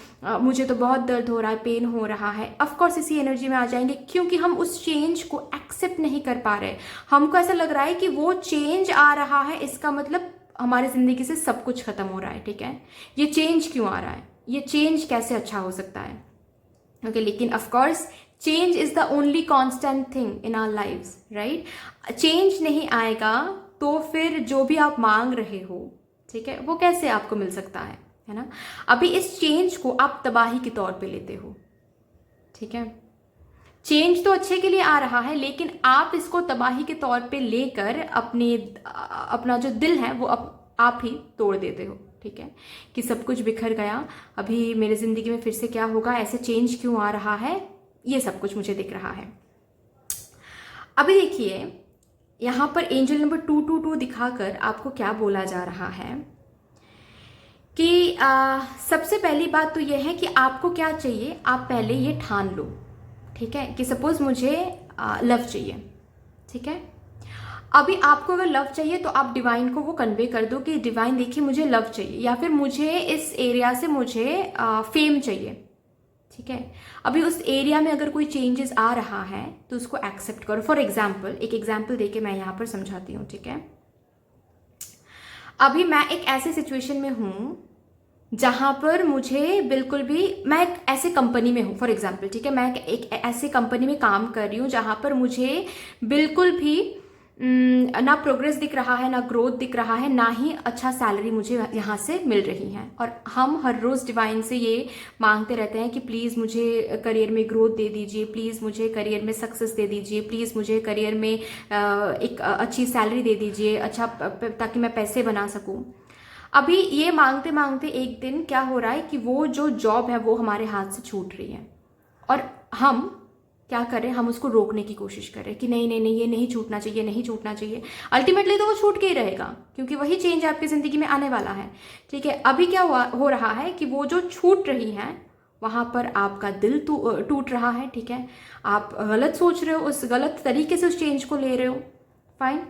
मुझे तो बहुत दर्द हो रहा है, पेन हो रहा है, ऑफ कोर्स इसी एनर्जी में आ जाएंगे क्योंकि हम उस चेंज को एक्सेप्ट नहीं कर पा रहे। हमको ऐसा लग रहा है कि वो चेंज आ रहा है, इसका मतलब हमारी जिंदगी से सब कुछ खत्म हो रहा है, ठीक है। ये चेंज क्यों आ रहा है, ये चेंज कैसे अच्छा हो सकता है, ओके। लेकिन of course change is the only constant thing in our lives, right. Change नहीं आएगा तो फिर जो भी आप मांग रहे हो, ठीक है, वो कैसे आपको मिल सकता है ना। अभी इस चेंज को आप तबाही के तौर पे लेते हो, ठीक है। चेंज तो अच्छे के लिए आ रहा है, लेकिन आप इसको तबाही के तौर पे लेकर अपना जो दिल है वो आप ही तोड़ देते हो, ठीक है। कि सब कुछ बिखर गया, अभी मेरी जिंदगी में फिर से क्या होगा, ऐसे चेंज क्यों आ रहा है, ये सब कुछ मुझे दिख रहा है। अभी देखिए यहाँ पर एंजल नंबर 222 दिखाकर आपको क्या बोला जा रहा है कि सबसे पहली बात तो यह है कि आपको क्या चाहिए, आप पहले ये ठान लो, ठीक है। कि सपोज मुझे लव चाहिए, ठीक है। अभी आपको अगर लव चाहिए तो आप डिवाइन को वो कन्वे कर दो कि डिवाइन देखिए मुझे लव चाहिए, या फिर मुझे इस एरिया से मुझे फेम चाहिए, ठीक है। अभी उस एरिया में अगर कोई चेंजेस आ रहा है तो उसको एक्सेप्ट करो। फॉर एग्जाम्पल, एक एग्जाम्पल देके मैं यहाँ पर समझाती हूँ, ठीक है। अभी मैं एक ऐसे सिचुएशन में हूँ जहाँ पर मुझे बिल्कुल भी, मैं एक ऐसे कंपनी में हूँ फॉर एग्जाम्पल, ठीक है, मैं एक ऐसे कंपनी में काम कर रही हूँ जहाँ पर मुझे बिल्कुल भी ना प्रोग्रेस दिख रहा है, ना ग्रोथ दिख रहा है, ना ही अच्छा सैलरी मुझे यहाँ से मिल रही है। और हम हर रोज़ डिवाइन से ये मांगते रहते हैं कि प्लीज़ मुझे करियर में ग्रोथ दे दीजिए, प्लीज़ मुझे करियर में सक्सेस दे दीजिए, प्लीज़ मुझे करियर में एक अच्छी सैलरी दे दीजिए, अच्छा, ताकि मैं पैसे बना सकूँ। अभी ये मांगते मांगते एक दिन क्या हो रहा है कि वो जो जॉब है वो हमारे हाथ से छूट रही है, और हम क्या करें, हम उसको रोकने की कोशिश करें कि नहीं नहीं नहीं, ये नहीं छूटना चाहिए, नहीं छूटना चाहिए। अल्टीमेटली तो वो छूट के ही रहेगा क्योंकि वही चेंज आपकी ज़िंदगी में आने वाला है, ठीक है। अभी क्या हो रहा है कि वो जो छूट रही है वहाँ पर आपका दिल टूट रहा है, ठीक है। आप गलत सोच रहे हो, उस गलत तरीके से उस चेंज को ले रहे हो, फाइन।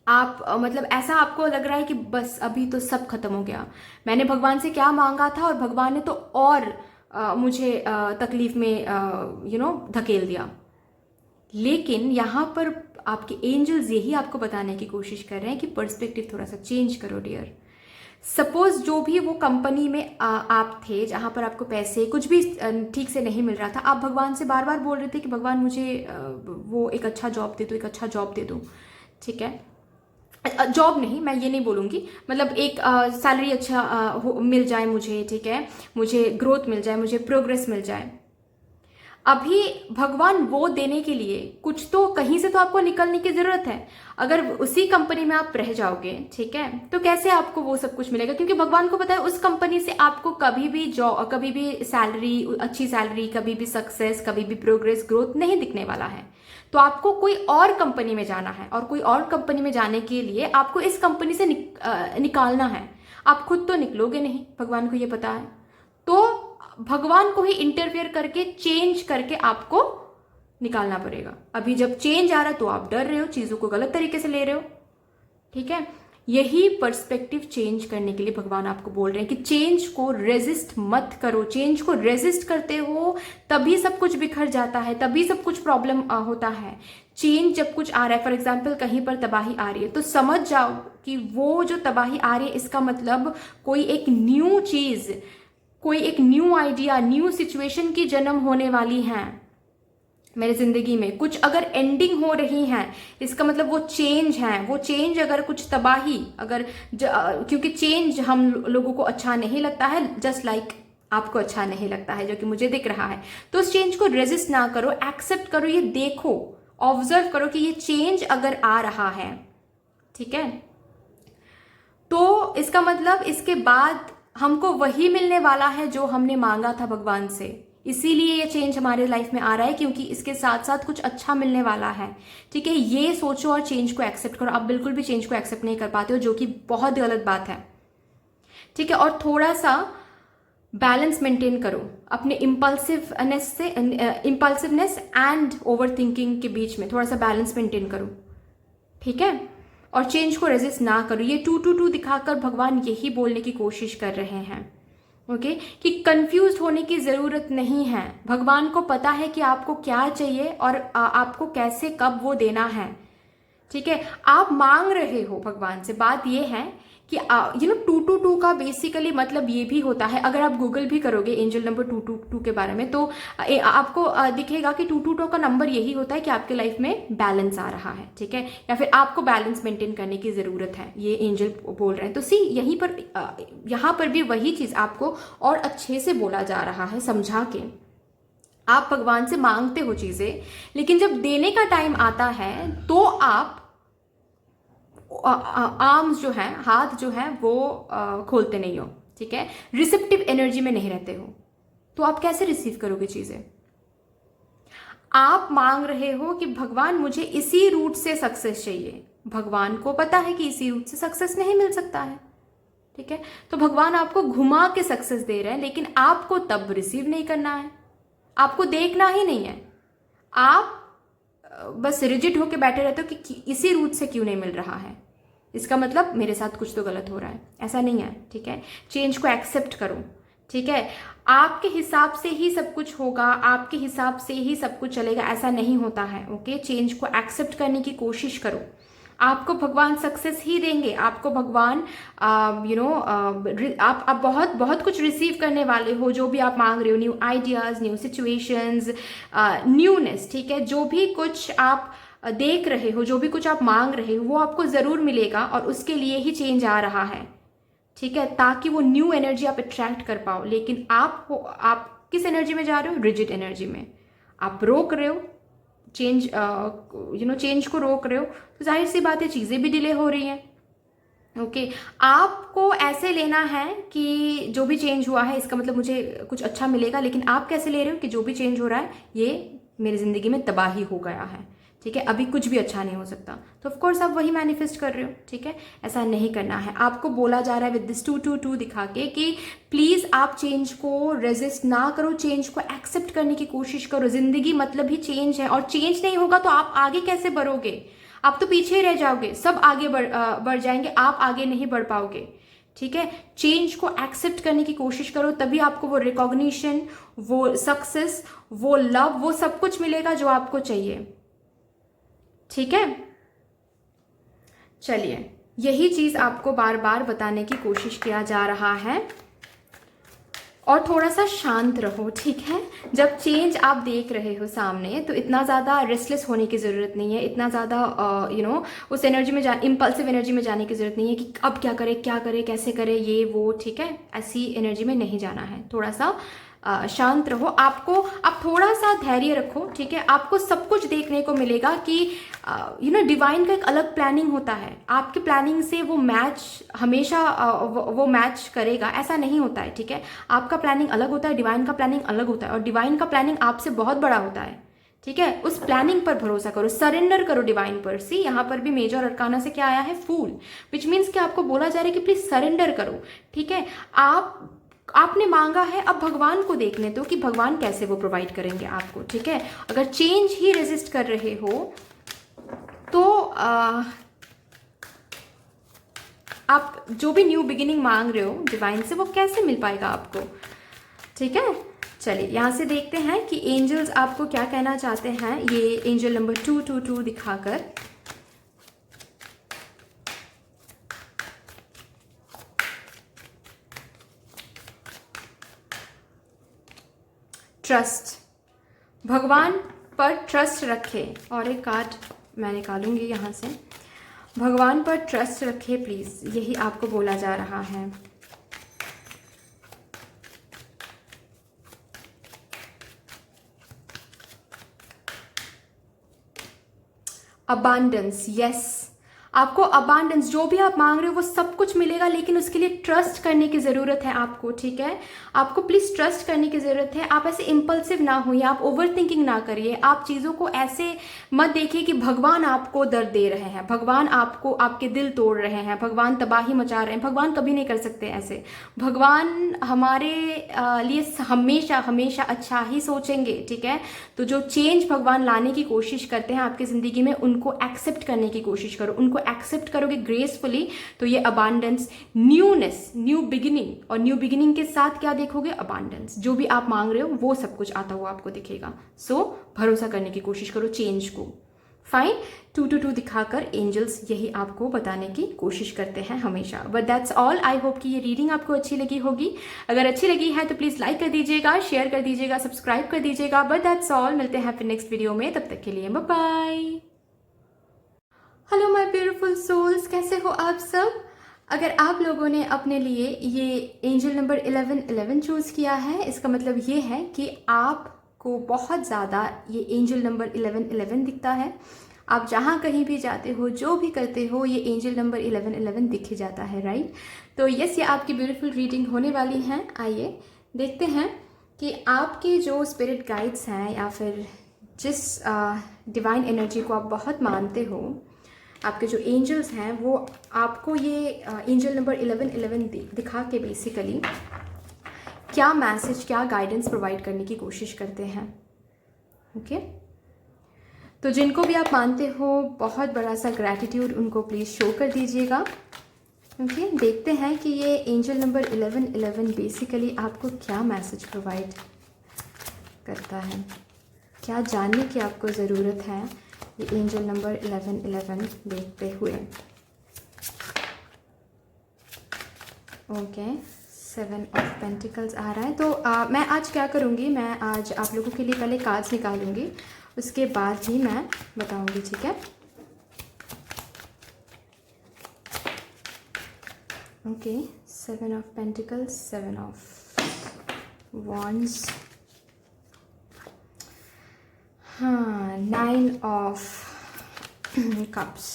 आप मतलब ऐसा आपको लग रहा है कि बस अभी तो सब खत्म हो गया, मैंने भगवान से क्या मांगा था और भगवान ने तो और मुझे तकलीफ में धकेल दिया, लेकिन यहाँ पर आपके एंजल्स यही आपको बताने की कोशिश कर रहे हैं कि पर्सपेक्टिव थोड़ा सा चेंज करो डियर। सपोज जो भी वो कंपनी में आप थे जहाँ पर आपको पैसे कुछ भी ठीक से नहीं मिल रहा था, आप भगवान से बार बार बोल रहे थे कि भगवान मुझे वो एक अच्छा जॉब दे दो, एक अच्छा जॉब दे दो, ठीक है। जॉब नहीं, मैं ये नहीं बोलूँगी, मतलब एक सैलरी अच्छा मिल जाए मुझे, ठीक है, मुझे ग्रोथ मिल जाए, मुझे प्रोग्रेस मिल जाए। अभी भगवान वो देने के लिए कुछ तो कहीं से तो आपको निकलने की जरूरत है। अगर उसी कंपनी में आप रह जाओगे, ठीक है, तो कैसे आपको वो सब कुछ मिलेगा? क्योंकि भगवान को पता है उस कंपनी से आपको कभी भी जॉब, कभी भी सैलरी, अच्छी सैलरी, कभी भी सक्सेस, कभी भी प्रोग्रेस, ग्रोथ नहीं दिखने वाला है। तो आपको कोई और कंपनी में जाना है, और कोई और कंपनी में जाने के लिए आपको इस कंपनी से निकालना है। आप खुद तो निकलोगे नहीं, भगवान को ये पता है। तो भगवान को ही इंटरफेयर करके, चेंज करके आपको निकालना पड़ेगा। अभी जब चेंज आ रहा है तो आप डर रहे हो, चीजों को गलत तरीके से ले रहे हो, ठीक है। यही पर्सपेक्टिव चेंज करने के लिए भगवान आपको बोल रहे हैं कि चेंज को रेजिस्ट मत करो। चेंज को रेजिस्ट करते हो तभी सब कुछ बिखर जाता है, तभी सब कुछ प्रॉब्लम होता है। चेंज जब कुछ आ रहा है, फॉर एग्जाम्पल कहीं पर तबाही आ रही है, तो समझ जाओ कि वो जो तबाही आ रही है इसका मतलब कोई एक न्यू चीज, कोई एक न्यू आइडिया, न्यू सिचुएशन की जन्म होने वाली है मेरे जिंदगी में। कुछ अगर एंडिंग हो रही है, इसका मतलब वो चेंज है। वो चेंज अगर कुछ तबाही, अगर क्योंकि चेंज हम लोगों को अच्छा नहीं लगता है, जस्ट लाइक आपको अच्छा नहीं लगता है, जो कि मुझे दिख रहा है। तो उस चेंज को रेजिस्ट ना करो, एक्सेप्ट करो, ये देखो, ऑब्जर्व करो कि ये चेंज अगर आ रहा है, ठीक है, तो इसका मतलब इसके बाद हमको वही मिलने वाला है जो हमने मांगा था भगवान से। इसीलिए ये चेंज हमारे लाइफ में आ रहा है, क्योंकि इसके साथ साथ कुछ अच्छा मिलने वाला है, ठीक है। ये सोचो और चेंज को एक्सेप्ट करो। आप बिल्कुल भी चेंज को एक्सेप्ट नहीं कर पाते हो, जो कि बहुत गलत बात है, ठीक है। और थोड़ा सा बैलेंस मेंटेन करो अपने इम्पल्सिवनेस एंड ओवर थिंकिंग के बीच में। थोड़ा सा बैलेंस मेंटेन करो, ठीक है। और चेंज को रेजिस्ट ना करो। ये 222 दिखाकर भगवान यही बोलने की कोशिश कर रहे हैं, ओके, कि कंफ्यूज होने की जरूरत नहीं है। भगवान को पता है कि आपको क्या चाहिए और आपको कैसे कब वो देना है, ठीक है। आप मांग रहे हो भगवान से। बात ये है कि 222 का बेसिकली मतलब ये भी होता है, अगर आप गूगल भी करोगे एंजल नंबर 222 के बारे में, तो आपको दिखेगा कि 222 का नंबर यही होता है कि आपके लाइफ में बैलेंस आ रहा है, ठीक है, या फिर आपको बैलेंस मेंटेन करने की जरूरत है, ये एंजल बोल रहे हैं। तो यहीं पर यहाँ पर भी वही चीज आपको और अच्छे से बोला जा रहा है, समझा के। आप भगवान से मांगते हो चीजें, लेकिन जब देने का टाइम आता है तो आप आर्म्स जो है, हाथ जो है, वो खोलते नहीं हो, ठीक है, रिसेप्टिव एनर्जी में नहीं रहते हो। तो आप कैसे रिसीव करोगे चीजें? आप मांग रहे हो कि भगवान मुझे इसी रूट से सक्सेस चाहिए। भगवान को पता है कि इसी रूट से सक्सेस नहीं मिल सकता है, ठीक है। तो भगवान आपको घुमा के सक्सेस दे रहे हैं, लेकिन आपको तब रिसीव नहीं करना है, आपको देखना ही नहीं है। आप बस रिजिड होके बैठे रहते हो कि इसी रूट से क्यों नहीं मिल रहा है, इसका मतलब मेरे साथ कुछ तो गलत हो रहा है। ऐसा नहीं है, ठीक है। चेंज को एक्सेप्ट करो, ठीक है। आपके हिसाब से ही सब कुछ होगा, आपके हिसाब से ही सब कुछ चलेगा, ऐसा नहीं होता है, ओके। चेंज को एक्सेप्ट करने की कोशिश करो। आपको भगवान सक्सेस ही देंगे, आपको भगवान आप बहुत बहुत कुछ रिसीव करने वाले हो, जो भी आप मांग रहे हो, new ideas, new situations, newness, ठीक है। जो भी कुछ आप देख रहे हो, जो भी कुछ आप मांग रहे हो, वो आपको जरूर मिलेगा, और उसके लिए ही चेंज आ रहा है, ठीक है, ताकि वो न्यू एनर्जी आप अट्रैक्ट कर पाओ। लेकिन आप किस एनर्जी में जा रहे हो? रिजिड एनर्जी में। आप रोक रहे हो चेंज, चेंज को रोक रहे हो, तो जाहिर सी बात है चीजें भी डिले हो रही हैं, ओके। आपको ऐसे लेना है कि जो भी चेंज हुआ है इसका मतलब मुझे कुछ अच्छा मिलेगा, लेकिन आप कैसे ले रहे हो कि जो भी चेंज हो रहा है ये मेरी जिंदगी में तबाही हो गया है, ठीक है, अभी कुछ भी अच्छा नहीं हो सकता। तो ऑफकोर्स आप वही मैनिफेस्ट कर रहे हो, ठीक है। ऐसा नहीं करना है। आपको बोला जा रहा है विद दिस 222 दिखा के कि प्लीज आप चेंज को रेजिस्ट ना करो, चेंज को एक्सेप्ट करने की कोशिश करो। जिंदगी मतलब ही चेंज है, और चेंज नहीं होगा तो आप आगे कैसे बढ़ोगे? आप तो पीछे ही रह जाओगे, सब आगे बढ़ जाएंगे, आप आगे नहीं बढ़ पाओगे, ठीक है। चेंज को एक्सेप्ट करने की कोशिश करो, तभी आपको वो रिकॉग्निशन, वो सक्सेस, वो लव, वो सब कुछ मिलेगा जो आपको चाहिए, ठीक है, चलिए यही चीज़ आपको बार बार बताने की कोशिश किया जा रहा है। और थोड़ा सा शांत रहो, ठीक है। जब चेंज आप देख रहे हो सामने तो इतना ज़्यादा रेस्टलेस होने की ज़रूरत नहीं है, इतना ज़्यादा उस एनर्जी में इम्पल्सिव एनर्जी में जाने की ज़रूरत नहीं है कि अब क्या करे कैसे करे ये वो, ठीक है। ऐसी एनर्जी में नहीं जाना है, थोड़ा सा शांत रहो। आप थोड़ा सा धैर्य रखो, ठीक है। आपको सब कुछ देखने को मिलेगा कि डिवाइन का एक अलग प्लानिंग होता है। आपके प्लानिंग से वो मैच हमेशा वो मैच करेगा, ऐसा नहीं होता है, ठीक है। आपका प्लानिंग अलग होता है, डिवाइन का प्लानिंग अलग होता है, और डिवाइन का प्लानिंग आपसे बहुत बड़ा होता है, ठीक है। उस प्लानिंग पर भरोसा करो, सरेंडर करो डिवाइन पर। सी यहाँ पर भी मेजर अरकाना से क्या आया है, फूल, विच मीन्स कि आपको बोला जा रहा है कि प्लीज सरेंडर करो, ठीक है। आपने मांगा है, अब भगवान को देखने दो कि भगवान कैसे वो प्रोवाइड करेंगे आपको, ठीक है। अगर चेंज ही रेजिस्ट कर रहे हो तो आप जो भी न्यू बिगिनिंग मांग रहे हो डिवाइन से, वो कैसे मिल पाएगा आपको, ठीक है। चलिए यहाँ से देखते हैं कि एंजल्स आपको क्या कहना चाहते हैं, ये एंजल नंबर 222 दिखाकर। ट्रस्ट, भगवान पर ट्रस्ट रखें। और एक कार्ड मैं निकालूंगी यहाँ से। भगवान पर ट्रस्ट रखें प्लीज, यही आपको बोला जा रहा है। अबांडेंस, यस, आपको अबांडेंस, जो भी आप मांग रहे हो वो सब कुछ मिलेगा, लेकिन उसके लिए ट्रस्ट करने की ज़रूरत है आपको, ठीक है। आपको प्लीज़ ट्रस्ट करने की ज़रूरत है। आप ऐसे इम्पल्सिव ना होइए, आप ओवर थिंकिंग ना करिए, आप चीज़ों को ऐसे मत देखिए कि भगवान आपको दर्द दे रहे हैं, भगवान आपको आपके दिल तोड़ रहे हैं, भगवान तबाही मचा रहे हैं। भगवान कभी नहीं कर सकते ऐसे। भगवान हमारे लिए हमेशा हमेशा अच्छा ही सोचेंगे, ठीक है। तो जो चेंज भगवान लाने की कोशिश करते हैं आपकी ज़िंदगी में, उनको एक्सेप्ट करने की कोशिश करो। उनको एक्सेप्ट करोगे ग्रेसफुली तो ये अबांडेंस, न्यूनेस, न्यू बिगिनिंग, और न्यू बिगिनिंग के साथ क्या देखोगे, अबांडेंस। जो भी आप मांग रहे हो वो सब कुछ आता हुआ आपको दिखेगा। सो भरोसा करने की कोशिश करो चेंज को। फाइन, 222 दिखाकर एंजल्स यही आपको बताने की कोशिश करते हैं हमेशा। But that's all. I hope कि ये रीडिंग आपको अच्छी लगी होगी। अगर अच्छी लगी है तो प्लीज लाइक कर दीजिएगा, शेयर कर दीजिएगा, सब्सक्राइब कर दीजिएगा। बट दैट्स ऑल, मिलते हैं फिर नेक्स्ट वीडियो में, तब तक के लिए bye bye. Hello my beautiful souls, कैसे हो आप सब। अगर आप लोगों ने अपने लिए ये एंजल नंबर 1111 चूज़ किया है, इसका मतलब ये है कि आपको बहुत ज़्यादा ये एंजल नंबर 1111 दिखता है। आप जहाँ कहीं भी जाते हो, जो भी करते हो, ये एंजल नंबर 1111 दिख ही जाता है, राइट। तो यस, ये आपकी ब्यूटीफुल रीडिंग होने वाली है। आइए देखते हैं कि आपके जो स्पिरिट गाइड्स हैं, या फिर जिस डिवाइन एनर्जी को आप बहुत मानते हो, आपके जो एंजल्स हैं, वो आपको ये एंजल नंबर 1111 दिखा के बेसिकली क्या मैसेज, क्या गाइडेंस प्रोवाइड करने की कोशिश करते हैं। ओके, तो जिनको भी आप मानते हो, बहुत बड़ा सा ग्रैटिट्यूड उनको प्लीज़ शो कर दीजिएगा। ओके, देखते हैं कि ये एंजल नंबर 1111 बेसिकली आपको क्या मैसेज प्रोवाइड करता है, क्या जानने की आपको ज़रूरत है ये एंजल नंबर 1111 देखते हुए। ओके, 7 ऑफ पेंटिकल्स आ रहा है। तो मैं आज क्या करूँगी, मैं आज आप लोगों के लिए पहले कार्ड्स निकालूंगी, उसके बाद ही मैं बताऊंगी, ठीक है। Okay, 7 of pentacles, 7 of wands, हाँ, 9 of cups,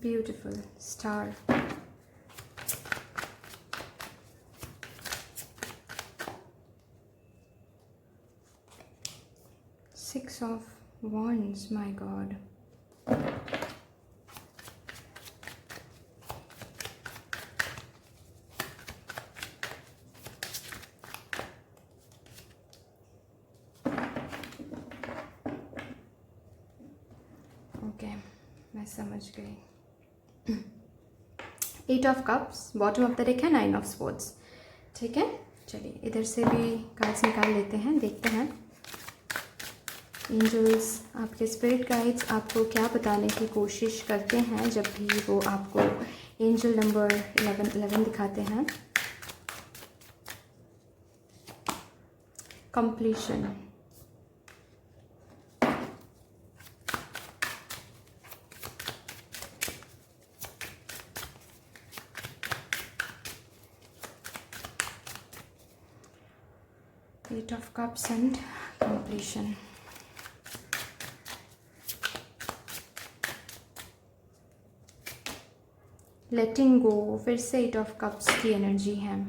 beautiful star, 6 of wands, my god, okay, मैं समझ गई। 8 of cups, bottom of the deck है 9 ऑफ स्पोर्ट्स। ठीक है, चलिए इधर से भी कार्ड्स निकाल लेते हैं, देखते हैं एंजल्स, आपके स्पिरिट गाइड्स आपको क्या बताने की कोशिश करते हैं जब भी वो आपको एंजल नंबर 11 दिखाते हैं। Completion, Eight of Cups and completion. Letting go, फिर से Eight of Cups की एनर्जी है।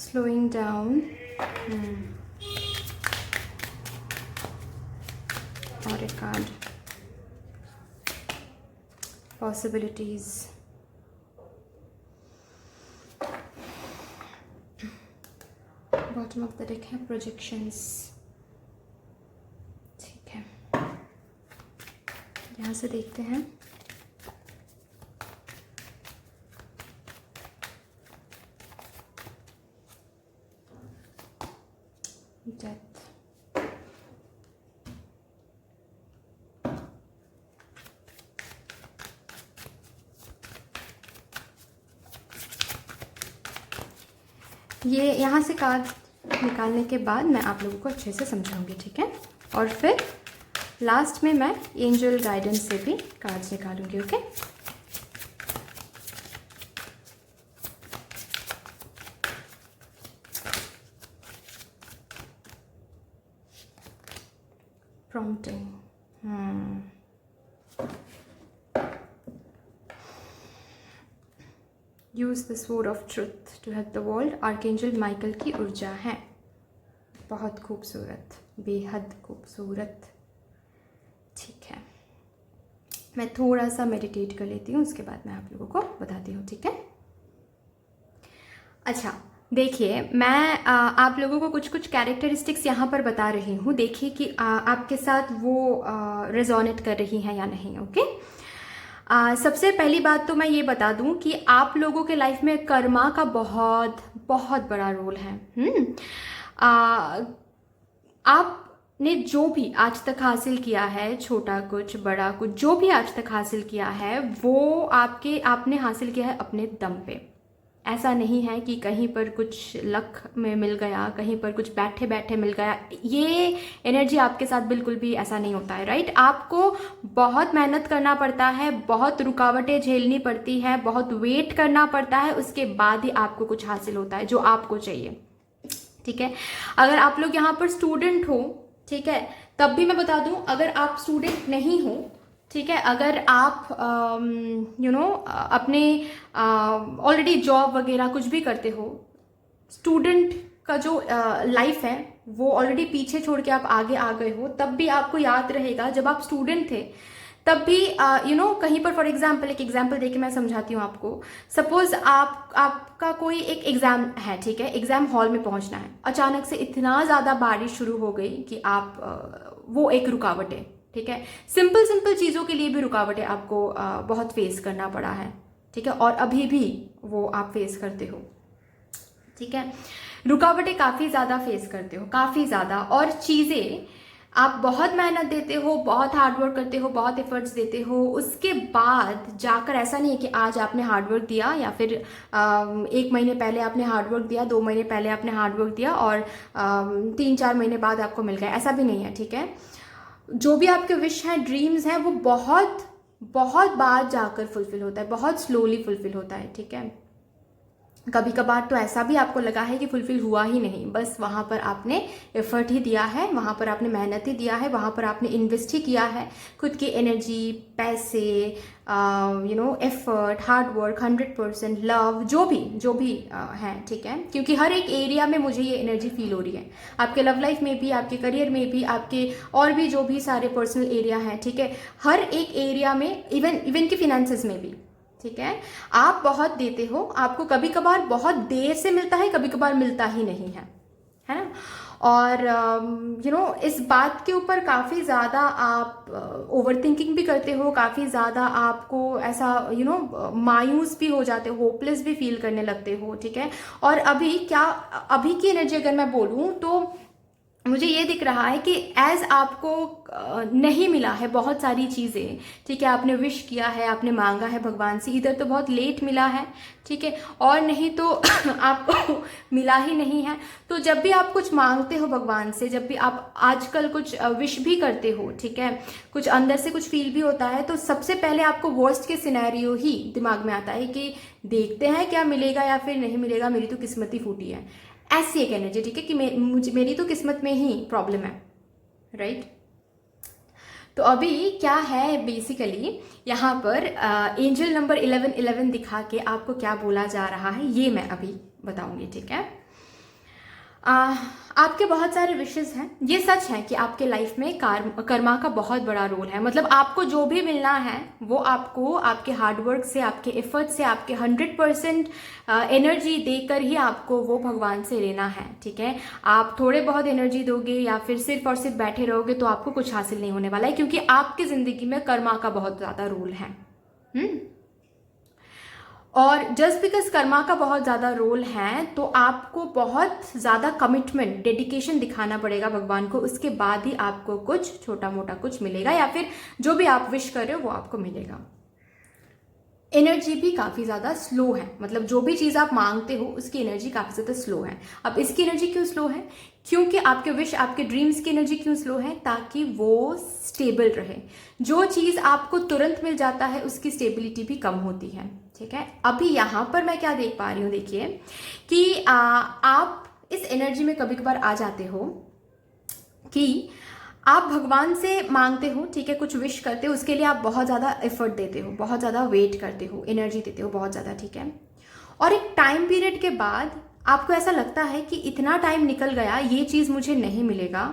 Slowing down, और एक card possibilities, bottom of the deck है प्रोजेक्शंस। ठीक है, यहाँ से देखते हैं डेथ, ये यहाँ से कार्ड निकालने के बाद मैं आप लोगों को अच्छे से समझाऊंगी। ठीक है, और फिर लास्ट में मैं एंजल गाइडेंस से भी कार्ड्स निकालूंगी। Okay, prompting, use the sword of truth to help the world, archangel Michael की ऊर्जा है। बहुत खूबसूरत, बेहद खूबसूरत। ठीक है, मैं थोड़ा सा मेडिटेट कर लेती हूँ, उसके बाद मैं आप लोगों को बताती हूँ। ठीक है, अच्छा देखिए, मैं आप लोगों को कुछ कुछ कैरेक्टरिस्टिक्स यहाँ पर बता रही हूँ, देखिए कि आपके साथ वो रेजोनेट कर रही हैं या नहीं। ओके, सबसे पहली बात तो मैं ये बता दूं कि आप लोगों के लाइफ में कर्मा का बहुत बहुत बड़ा रोल है। आपने जो भी आज तक हासिल किया है, छोटा कुछ बड़ा कुछ, जो भी आज तक हासिल किया है वो आपने हासिल किया है अपने दम पे। ऐसा नहीं है कि कहीं पर कुछ लक में मिल गया, कहीं पर कुछ बैठे बैठे मिल गया। ये एनर्जी आपके साथ बिल्कुल भी ऐसा नहीं होता है, राइट। आपको बहुत मेहनत करना पड़ता है, बहुत रुकावटें झेलनी पड़ती है, बहुत वेट करना पड़ता है, उसके बाद ही आपको कुछ हासिल होता है जो आपको चाहिए। ठीक है, अगर आप लोग यहाँ पर स्टूडेंट हो, ठीक है, तब भी मैं बता दूं, अगर आप स्टूडेंट नहीं हो, ठीक है, अगर आप अपने ऑलरेडी जॉब वगैरह कुछ भी करते हो, स्टूडेंट का जो लाइफ है वो ऑलरेडी पीछे छोड़ के आप आगे आ गए हो, तब भी आपको याद रहेगा जब आप स्टूडेंट थे तब भी कहीं पर, फॉर एग्जाम्पल एक एग्जाम्पल देके मैं समझाती हूँ आपको। सपोज आपका कोई एक एग्जाम है, ठीक है, एग्जाम हॉल में पहुंचना है, अचानक से इतना ज़्यादा बारिश शुरू हो गई कि आप वो एक रुकावट है। ठीक है, सिंपल सिंपल चीज़ों के लिए भी रुकावटें आपको बहुत फेस करना पड़ा है। ठीक है, और अभी भी वो आप फेस करते हो। ठीक है, रुकावटें काफ़ी ज़्यादा फेस करते हो, काफ़ी ज़्यादा, और चीज़ें आप बहुत मेहनत देते हो, बहुत हार्डवर्क करते हो, बहुत एफर्ट्स देते हो, उसके बाद जाकर ऐसा नहीं है कि आज आपने हार्डवर्क दिया या फिर 1 महीने पहले आपने हार्डवर्क दिया, 2 महीने पहले आपने हार्डवर्क दिया और 3-4 महीने बाद आपको मिल गया, ऐसा भी नहीं है। ठीक है, जो भी आपके विश हैं, ड्रीम्स हैं, वो बहुत बहुत बाद जाकर फुलफिल होता है, बहुत स्लोली फुलफिल होता है। ठीक है, कभी कभार तो ऐसा भी आपको लगा है कि फुलफिल हुआ ही नहीं, बस वहाँ पर आपने एफर्ट ही दिया है, वहाँ पर आपने मेहनत ही दिया है, वहाँ पर आपने इन्वेस्ट ही किया है खुद की एनर्जी, पैसे, एफर्ट, हार्डवर्क, 100% लव, जो भी है। ठीक है, क्योंकि हर एक एरिया में मुझे ये एनर्जी फील हो रही है, आपके लव लाइफ में भी, आपके करियर में भी, आपके और भी जो भी सारे पर्सनल एरिया हैं। ठीक है, हर एक एरिया में, इवन की फिनेंसेस में भी। ठीक है, आप बहुत देते हो, आपको कभी कभार बहुत देर से मिलता है, कभी कभार मिलता ही नहीं है ना। और इस बात के ऊपर काफ़ी ज़्यादा आप ओवर थिंकिंग भी करते हो, काफ़ी ज़्यादा आपको ऐसा मायूस भी हो जाते हो, होपलेस भी फील करने लगते हो। ठीक है, और अभी की एनर्जी अगर मैं बोलूँ तो मुझे ये दिख रहा है कि एज आपको नहीं मिला है बहुत सारी चीज़ें, ठीक है, आपने विश किया है, आपने मांगा है भगवान से, इधर तो बहुत लेट मिला है, ठीक है, और नहीं तो आपको मिला ही नहीं है। तो जब भी आप कुछ मांगते हो भगवान से, जब भी आप आजकल कुछ विश भी करते हो, ठीक है, कुछ अंदर से कुछ फील भी होता है, तो सबसे पहले आपको वर्स्ट के सिनेरियो ही दिमाग में आता है कि देखते हैं क्या मिलेगा या फिर नहीं मिलेगा, मेरी तो किस्मत ही फूटी है, ऐसी एक एनर्जी। ठीक है, कि मेरी तो किस्मत में ही प्रॉब्लम है, राइट। तो अभी क्या है बेसिकली यहाँ पर एंजल नंबर 1111 दिखा के आपको क्या बोला जा रहा है ये मैं अभी बताऊंगी। ठीक है, आपके बहुत सारे विशेस हैं, ये सच है कि आपके लाइफ में कर्मा का बहुत बड़ा रोल है। मतलब आपको जो भी मिलना है वो आपको आपके हार्डवर्क से, आपके एफर्ट से, आपके 100% एनर्जी देकर ही आपको वो भगवान से लेना है। ठीक है, आप थोड़े बहुत एनर्जी दोगे या फिर सिर्फ और सिर्फ बैठे रहोगे तो आपको कुछ हासिल नहीं होने वाला है, क्योंकि आपकी जिंदगी में कर्मा का बहुत ज़्यादा रोल है। और जस्ट बिकॉज कर्मा का बहुत ज़्यादा रोल है तो आपको बहुत ज़्यादा कमिटमेंट, डेडिकेशन दिखाना पड़ेगा भगवान को, उसके बाद ही आपको कुछ छोटा मोटा कुछ मिलेगा या फिर जो भी आप विश कर रहे हो वो आपको मिलेगा। एनर्जी भी काफ़ी ज़्यादा स्लो है, मतलब जो भी चीज़ आप मांगते हो उसकी एनर्जी काफ़ी ज़्यादा स्लो है। अब इसकी एनर्जी क्यों स्लो है? क्योंकि आपके विश, आपके ड्रीम्स की एनर्जी क्यों स्लो है? ताकि वो स्टेबल रहे। जो चीज़ आपको तुरंत मिल जाता है उसकी स्टेबिलिटी भी कम होती है। ठीक है, अभी यहाँ पर मैं क्या देख पा रही हूँ, देखिए कि आप इस एनर्जी में कभी कभार आ जाते हो कि आप भगवान से मांगते हो, ठीक है, कुछ विश करते हो, उसके लिए आप बहुत ज़्यादा एफर्ट देते हो, बहुत ज़्यादा वेट करते हो, एनर्जी देते हो बहुत ज़्यादा। ठीक है, और एक टाइम पीरियड के बाद आपको ऐसा लगता है कि इतना टाइम निकल गया, ये चीज़ मुझे नहीं मिलेगा,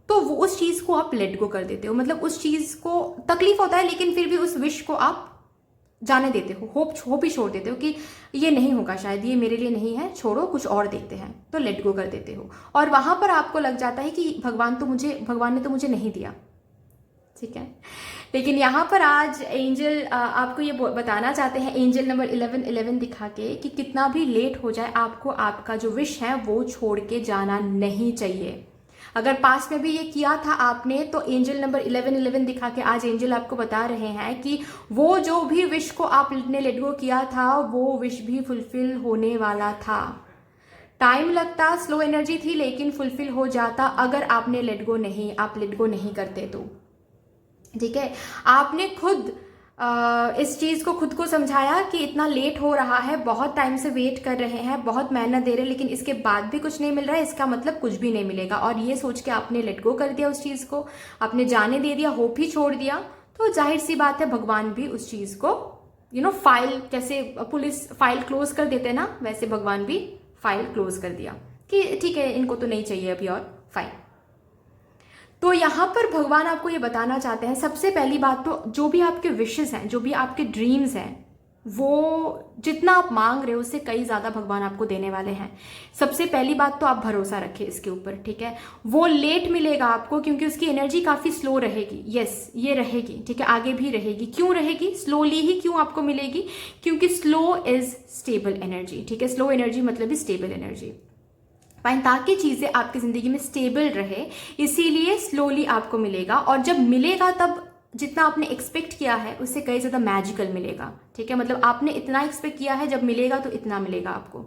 तो वो उस चीज़ को आप लेट गो कर देते हो। मतलब उस चीज़ को तकलीफ होता है लेकिन फिर भी उस विश को आप जाने देते हो, होप ही छोड़ देते हो कि ये नहीं होगा, शायद ये मेरे लिए नहीं है, छोड़ो कुछ और देखते हैं, तो लेट गो कर देते हो। और वहां पर आपको लग जाता है कि भगवान ने तो मुझे नहीं दिया। ठीक है, लेकिन यहाँ पर आज एंजल आपको ये बताना चाहते हैं, एंजल नंबर 1111 दिखा के, कि कितना भी लेट हो जाए आपको आपका जो विश है वो छोड़ के जाना नहीं चाहिए। अगर पास्ट में भी ये किया था आपने तो एंजल नंबर 1111 दिखा के आज एंजल आपको बता रहे हैं कि वो जो भी विश को आपने लेट गो किया था वो विश भी फुलफिल होने वाला था। टाइम लगता, स्लो एनर्जी थी, लेकिन फुलफिल हो जाता अगर आपने लेट गो नहीं करते तो। ठीक है, आपने खुद इस चीज़ को खुद को समझाया कि इतना लेट हो रहा है, बहुत टाइम से वेट कर रहे हैं, बहुत मेहनत दे रहे हैं, लेकिन इसके बाद भी कुछ नहीं मिल रहा है, इसका मतलब कुछ भी नहीं मिलेगा। और ये सोच के आपने लेट गो कर दिया उस चीज़ को, आपने जाने दे दिया, होप ही छोड़ दिया, तो जाहिर सी बात है भगवान भी उस चीज़ को फाइल, कैसे पुलिस फाइल क्लोज कर देते हैं ना, वैसे भगवान भी फाइल क्लोज कर दिया कि ठीक है, इनको तो नहीं चाहिए अभी और फाइल। तो यहाँ पर भगवान आपको ये बताना चाहते हैं, सबसे पहली बात तो जो भी आपके विशेस हैं, जो भी आपके ड्रीम्स हैं, वो जितना आप मांग रहे हो उससे कई ज़्यादा भगवान आपको देने वाले हैं। सबसे पहली बात तो आप भरोसा रखें इसके ऊपर। ठीक है, वो लेट मिलेगा आपको क्योंकि उसकी एनर्जी काफ़ी स्लो रहेगी। यस, ये रहेगी, ठीक है, आगे भी रहेगी। क्यों रहेगी? स्लोली ही क्यों आपको मिलेगी? क्योंकि स्लो इज स्टेबल एनर्जी। ठीक है, स्लो एनर्जी मतलब ही स्टेबल एनर्जी, ताकि चीज़ें आपकी ज़िंदगी में स्टेबल रहे, इसीलिए स्लोली आपको मिलेगा। और जब मिलेगा तब जितना आपने एक्सपेक्ट किया है उससे कई ज़्यादा मैजिकल मिलेगा। ठीक है, मतलब आपने इतना एक्सपेक्ट किया है, जब मिलेगा तो इतना मिलेगा आपको।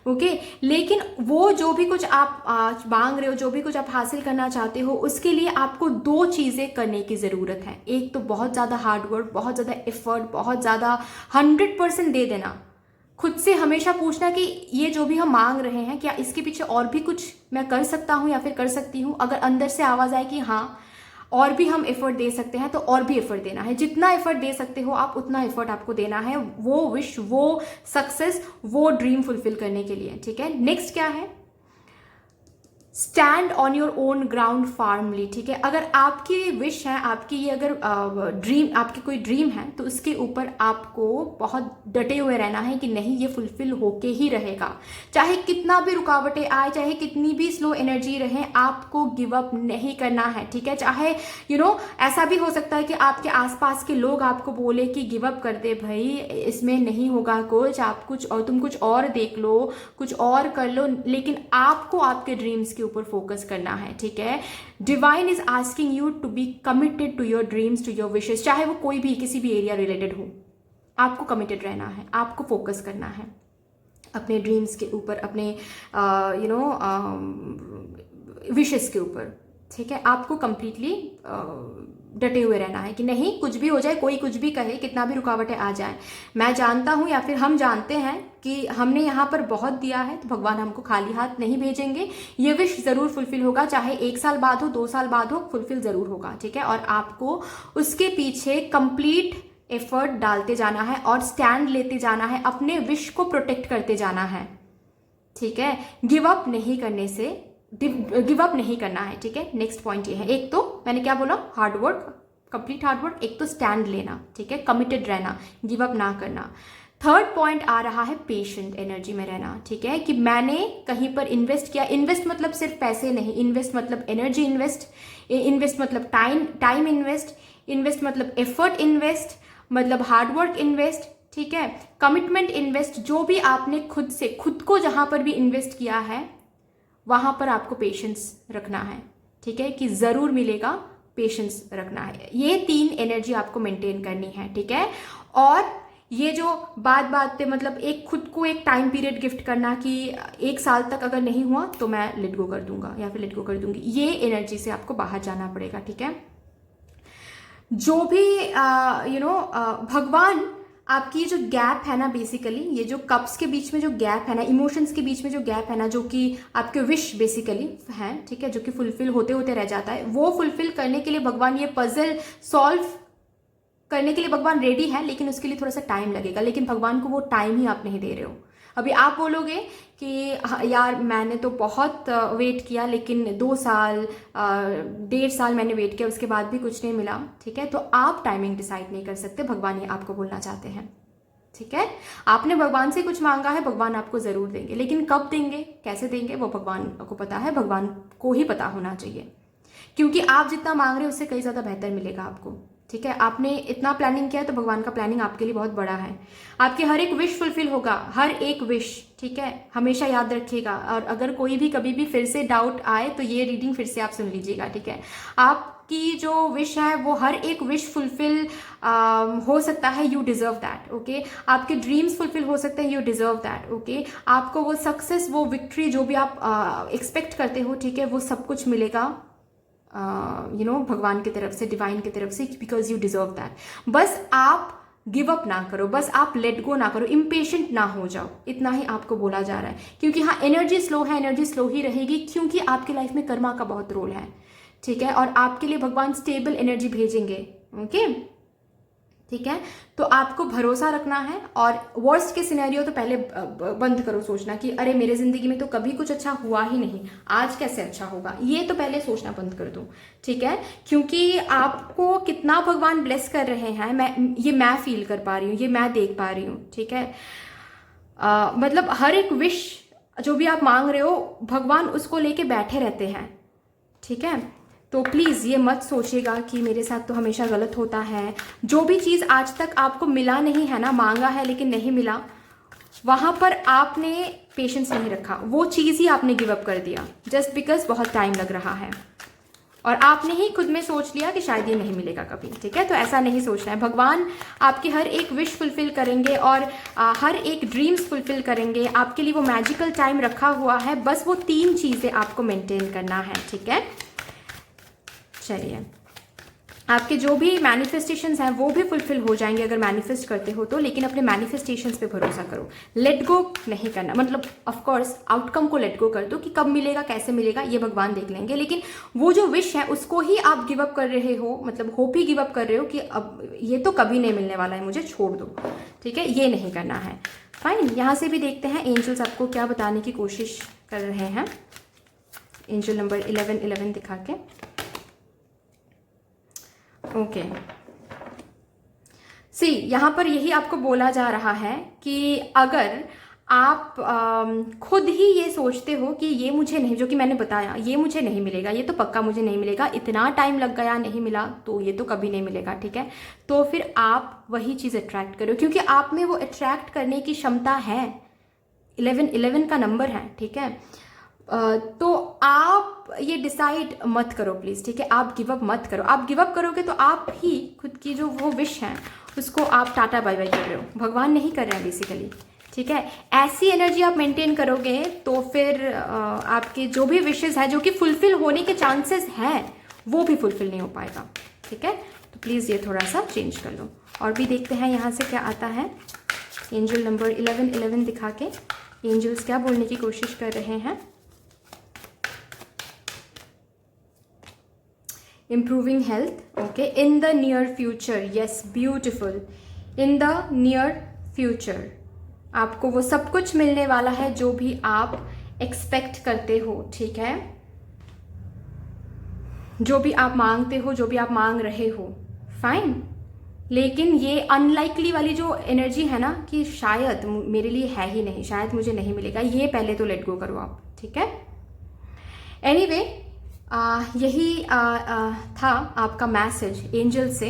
ओके, लेकिन वो जो भी कुछ आप मांग रहे हो, जो भी कुछ आप हासिल करना चाहते हो, उसके लिए आपको दो चीज़ें करने की ज़रूरत है। एक तो बहुत ज़्यादा हार्डवर्क, बहुत ज़्यादा एफर्ट, बहुत ज़्यादा 100% दे देना। खुद से हमेशा पूछना कि ये जो भी हम मांग रहे हैं, क्या इसके पीछे और भी कुछ मैं कर सकता हूँ या फिर कर सकती हूँ? अगर अंदर से आवाज़ आए कि हाँ और भी हम एफर्ट दे सकते हैं, तो और भी एफर्ट देना है। जितना एफर्ट दे सकते हो आप, उतना एफर्ट आपको देना है वो विश, वो सक्सेस, वो ड्रीम फुलफिल करने के लिए। ठीक है, नेक्स्ट क्या है? Stand on your own ground formally, ठीक है। अगर आपकी विश है, आपकी ये अगर ड्रीम, आपकी कोई ड्रीम है, तो उसके ऊपर आपको बहुत डटे हुए रहना है कि नहीं, ये फुलफिल होके ही रहेगा। चाहे कितना भी रुकावटें आए, चाहे कितनी भी स्लो एनर्जी रहे, आपको गिव अप नहीं करना है, ठीक है। चाहे ऐसा भी हो सकता है कि आपके आसपास के लोग आपको बोले कि गिव अप कर दे भाई, इसमें नहीं होगा कुछ, आप कुछ और, तुम कुछ और देख लो, कुछ और कर लो, लेकिन आपको आपके ड्रीम्स के ऊपर फोकस करना है, ठीक है। Divine is asking you to be committed to your dreams, to your wishes, चाहे वो कोई भी किसी भी एरिया रिलेटेड हो, आपको कमिटेड रहना है, आपको फोकस करना है अपने ड्रीम्स के ऊपर, अपने विशेस के ऊपर, ठीक है। आपको कंप्लीटली डटे हुए रहना है कि नहीं, कुछ भी हो जाए, कोई कुछ भी कहे, कितना भी रुकावटें आ जाए, मैं जानता हूं या फिर हम जानते हैं कि हमने यहाँ पर बहुत दिया है, तो भगवान हमको खाली हाथ नहीं भेजेंगे। ये विश जरूर फुलफिल होगा, चाहे 1 साल बाद हो, 2 साल बाद हो, फुलफिल जरूर होगा, ठीक है। और आपको उसके पीछे कंप्लीट एफर्ट डालते जाना है और स्टैंड लेते जाना है, अपने विश को प्रोटेक्ट करते जाना है, ठीक है। गिव अप नहीं करने से, गिव अप नहीं करना है, ठीक है। नेक्स्ट पॉइंट ये है, एक तो मैंने क्या बोला, हार्डवर्क, कंप्लीट हार्डवर्क, एक तो स्टैंड लेना, ठीक है, कमिटेड रहना, गिव अप ना करना। थर्ड पॉइंट आ रहा है पेशेंट एनर्जी में रहना, ठीक है, कि मैंने कहीं पर इन्वेस्ट किया, इन्वेस्ट मतलब सिर्फ पैसे नहीं, इन्वेस्ट मतलब एनर्जी इन्वेस्ट, इन्वेस्ट मतलब टाइम इन्वेस्ट मतलब एफर्ट इन्वेस्ट, मतलब हार्डवर्क इन्वेस्ट, ठीक है, कमिटमेंट इन्वेस्ट, जो भी आपने खुद से, खुद को जहां पर भी इन्वेस्ट किया है, वहां पर आपको पेशेंस रखना है, ठीक है, कि जरूर मिलेगा, पेशेंस रखना है। ये 3 एनर्जी आपको मेंटेन करनी है, ठीक है। और ये जो बात पे मतलब एक खुद को एक टाइम पीरियड गिफ्ट करना कि 1 साल तक अगर नहीं हुआ तो मैं लेट गो कर दूंगा या फिर लेट गो कर दूंगी, ये एनर्जी से आपको बाहर जाना पड़ेगा, ठीक है। जो भी भगवान आपकी जो गैप है ना, बेसिकली ये जो कप्स के बीच में जो गैप है ना, इमोशंस के बीच में जो गैप है ना, जो कि आपके विश बेसिकली है, ठीक है, जो कि फुलफिल होते होते रह जाता है, वो फुलफिल करने के लिए भगवान, ये पजल सॉल्व करने के लिए भगवान रेडी है, लेकिन उसके लिए थोड़ा सा टाइम लगेगा। लेकिन भगवान को वो टाइम ही आप नहीं दे रहे हो। अभी आप बोलोगे कि यार मैंने तो बहुत वेट किया, लेकिन 2 साल 1.5 साल मैंने वेट किया, उसके बाद भी कुछ नहीं मिला, ठीक है। तो आप टाइमिंग डिसाइड नहीं कर सकते, भगवान ये आपको बोलना चाहते हैं, ठीक है। आपने भगवान से कुछ मांगा है, भगवान आपको जरूर देंगे, लेकिन कब देंगे, कैसे देंगे, वो भगवान को पता है, भगवान को ही पता होना चाहिए, क्योंकि आप जितना मांग रहे हो उससे कई ज्यादा बेहतर मिलेगा आपको, ठीक है। आपने इतना प्लानिंग किया है, तो भगवान का प्लानिंग आपके लिए बहुत बड़ा है। आपकी हर एक विश फुलफिल होगा, हर एक विश, ठीक है, हमेशा याद रखिएगा। और अगर कोई भी कभी भी फिर से डाउट आए तो ये रीडिंग फिर से आप सुन लीजिएगा, ठीक है। आपकी जो विश है वो हर एक विश फुलफिल हो सकता है, यू डिजर्व दैट, ओके। आपके ड्रीम्स फुलफिल हो सकते हैं, यू डिजर्व दैट, ओके। आपको वो सक्सेस, वो विक्ट्री जो भी आप एक्सपेक्ट करते हो, ठीक है, वो सब कुछ मिलेगा भगवान की तरफ से, डिवाइन की तरफ से, बिकॉज यू डिजर्व दैट। बस आप गिव अप ना करो, बस आप लेट गो ना करो, इम्पेशेंट ना हो जाओ, इतना ही आपको बोला जा रहा है। क्योंकि हाँ, एनर्जी स्लो है, एनर्जी स्लो ही रहेगी, क्योंकि आपकी लाइफ में कर्मा का बहुत रोल है, ठीक है। और आपके लिए भगवान स्टेबल एनर्जी भेजेंगे, ओके, ठीक है। तो आपको भरोसा रखना है, और वर्स्ट के सिनेरियो तो पहले बंद करो सोचना कि अरे मेरे जिंदगी में तो कभी कुछ अच्छा हुआ ही नहीं, आज कैसे अच्छा होगा, ये तो पहले सोचना बंद कर दो, ठीक है। क्योंकि आपको कितना भगवान ब्लेस कर रहे हैं, मैं फील कर पा रही हूँ, ये मैं देख पा रही हूँ, ठीक है। मतलब हर एक विश जो भी आप मांग रहे हो, भगवान उसको लेके बैठे रहते हैं, ठीक है। तो प्लीज़ ये मत सोचिएगा कि मेरे साथ तो हमेशा गलत होता है। जो भी चीज़ आज तक आपको मिला नहीं है ना, मांगा है लेकिन नहीं मिला, वहाँ पर आपने पेशेंस नहीं रखा, वो चीज़ ही आपने गिव अप कर दिया, जस्ट बिकॉज बहुत टाइम लग रहा है, और आपने ही खुद में सोच लिया कि शायद ये नहीं मिलेगा कभी, ठीक है। तो ऐसा नहीं सोचना है, भगवान आपकी हर एक विश फुलफिल करेंगे और हर एक ड्रीम्स फुलफिल करेंगे। आपके लिए वो मैजिकल टाइम रखा हुआ है, बस वो 3 चीज़ें आपको मेंटेन करना है, ठीक है। चलिए, आपके जो भी मैनिफेस्टेशंस हैं वो भी फुलफिल हो जाएंगे अगर मैनिफेस्ट करते हो तो, लेकिन अपने मैनिफेस्टेशंस पे भरोसा करो, लेट गो नहीं करना। मतलब ऑफ कोर्स आउटकम को लेट गो कर दो कि कब मिलेगा, कैसे मिलेगा, ये भगवान देख लेंगे, लेकिन वो जो विश है उसको ही आप गिव अप कर रहे हो, मतलब होप ही गिव अप कर रहे हो कि अब ये तो कभी नहीं मिलने वाला है, मुझे छोड़ दो, ठीक है, ये नहीं करना है। फाइन, यहाँ से भी देखते हैं एंजल्स आपको क्या बताने की कोशिश कर रहे हैं। एंजल नंबर 1111 दिखा के। ओके सी, यहाँ पर यही आपको बोला जा रहा है कि अगर आप खुद ही ये सोचते हो कि ये मुझे नहीं, जो कि मैंने बताया, ये मुझे नहीं मिलेगा, ये तो पक्का मुझे नहीं मिलेगा, इतना टाइम लग गया नहीं मिला तो ये तो कभी नहीं मिलेगा, ठीक है, तो फिर आप वही चीज़ अट्रैक्ट करो, क्योंकि आप में वो अट्रैक्ट करने की क्षमता है। 1111 का नंबर है, ठीक है। तो आप ये डिसाइड मत करो प्लीज़, ठीक है, आप गिव अप मत करो। आप गिव अप करोगे तो आप ही खुद की जो वो विश है उसको आप टाटा बाय बाय कर रहे हो, भगवान नहीं कर रहे हैं बेसिकली, ठीक है। ऐसी एनर्जी आप मेंटेन करोगे तो फिर आपके जो भी विशेस हैं जो कि फुलफिल होने के चांसेस हैं वो भी फुलफिल नहीं हो पाएगा, ठीक है। तो प्लीज़ ये थोड़ा सा चेंज कर लो। और भी देखते हैं यहाँ से क्या आता है। एंजल नंबर 1111 दिखा के एंजल्स क्या बोलने की कोशिश कर रहे हैं। Improving health, okay, in the near future, yes, beautiful, in the near future आपको वो सब कुछ मिलने वाला है जो भी आप एक्सपेक्ट करते हो, ठीक है, जो भी आप मांगते हो, जो भी आप मांग रहे हो, फाइन। लेकिन ये अनलाइकली वाली जो एनर्जी है ना कि शायद मेरे लिए है ही नहीं, शायद मुझे नहीं मिलेगा, ये पहले तो लेट गो करो आप, ठीक है। एनीवे यही था आपका मैसेज एंजल से,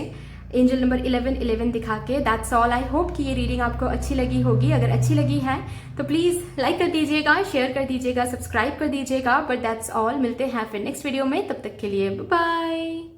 एंजल नंबर 1111 दिखा के। That's all. आई होप कि ये रीडिंग आपको अच्छी लगी होगी। अगर अच्छी लगी है तो प्लीज़ लाइक कर दीजिएगा, शेयर कर दीजिएगा, सब्सक्राइब कर दीजिएगा। But that's all. मिलते हैं फिर नेक्स्ट वीडियो में, तब तक के लिए बाय।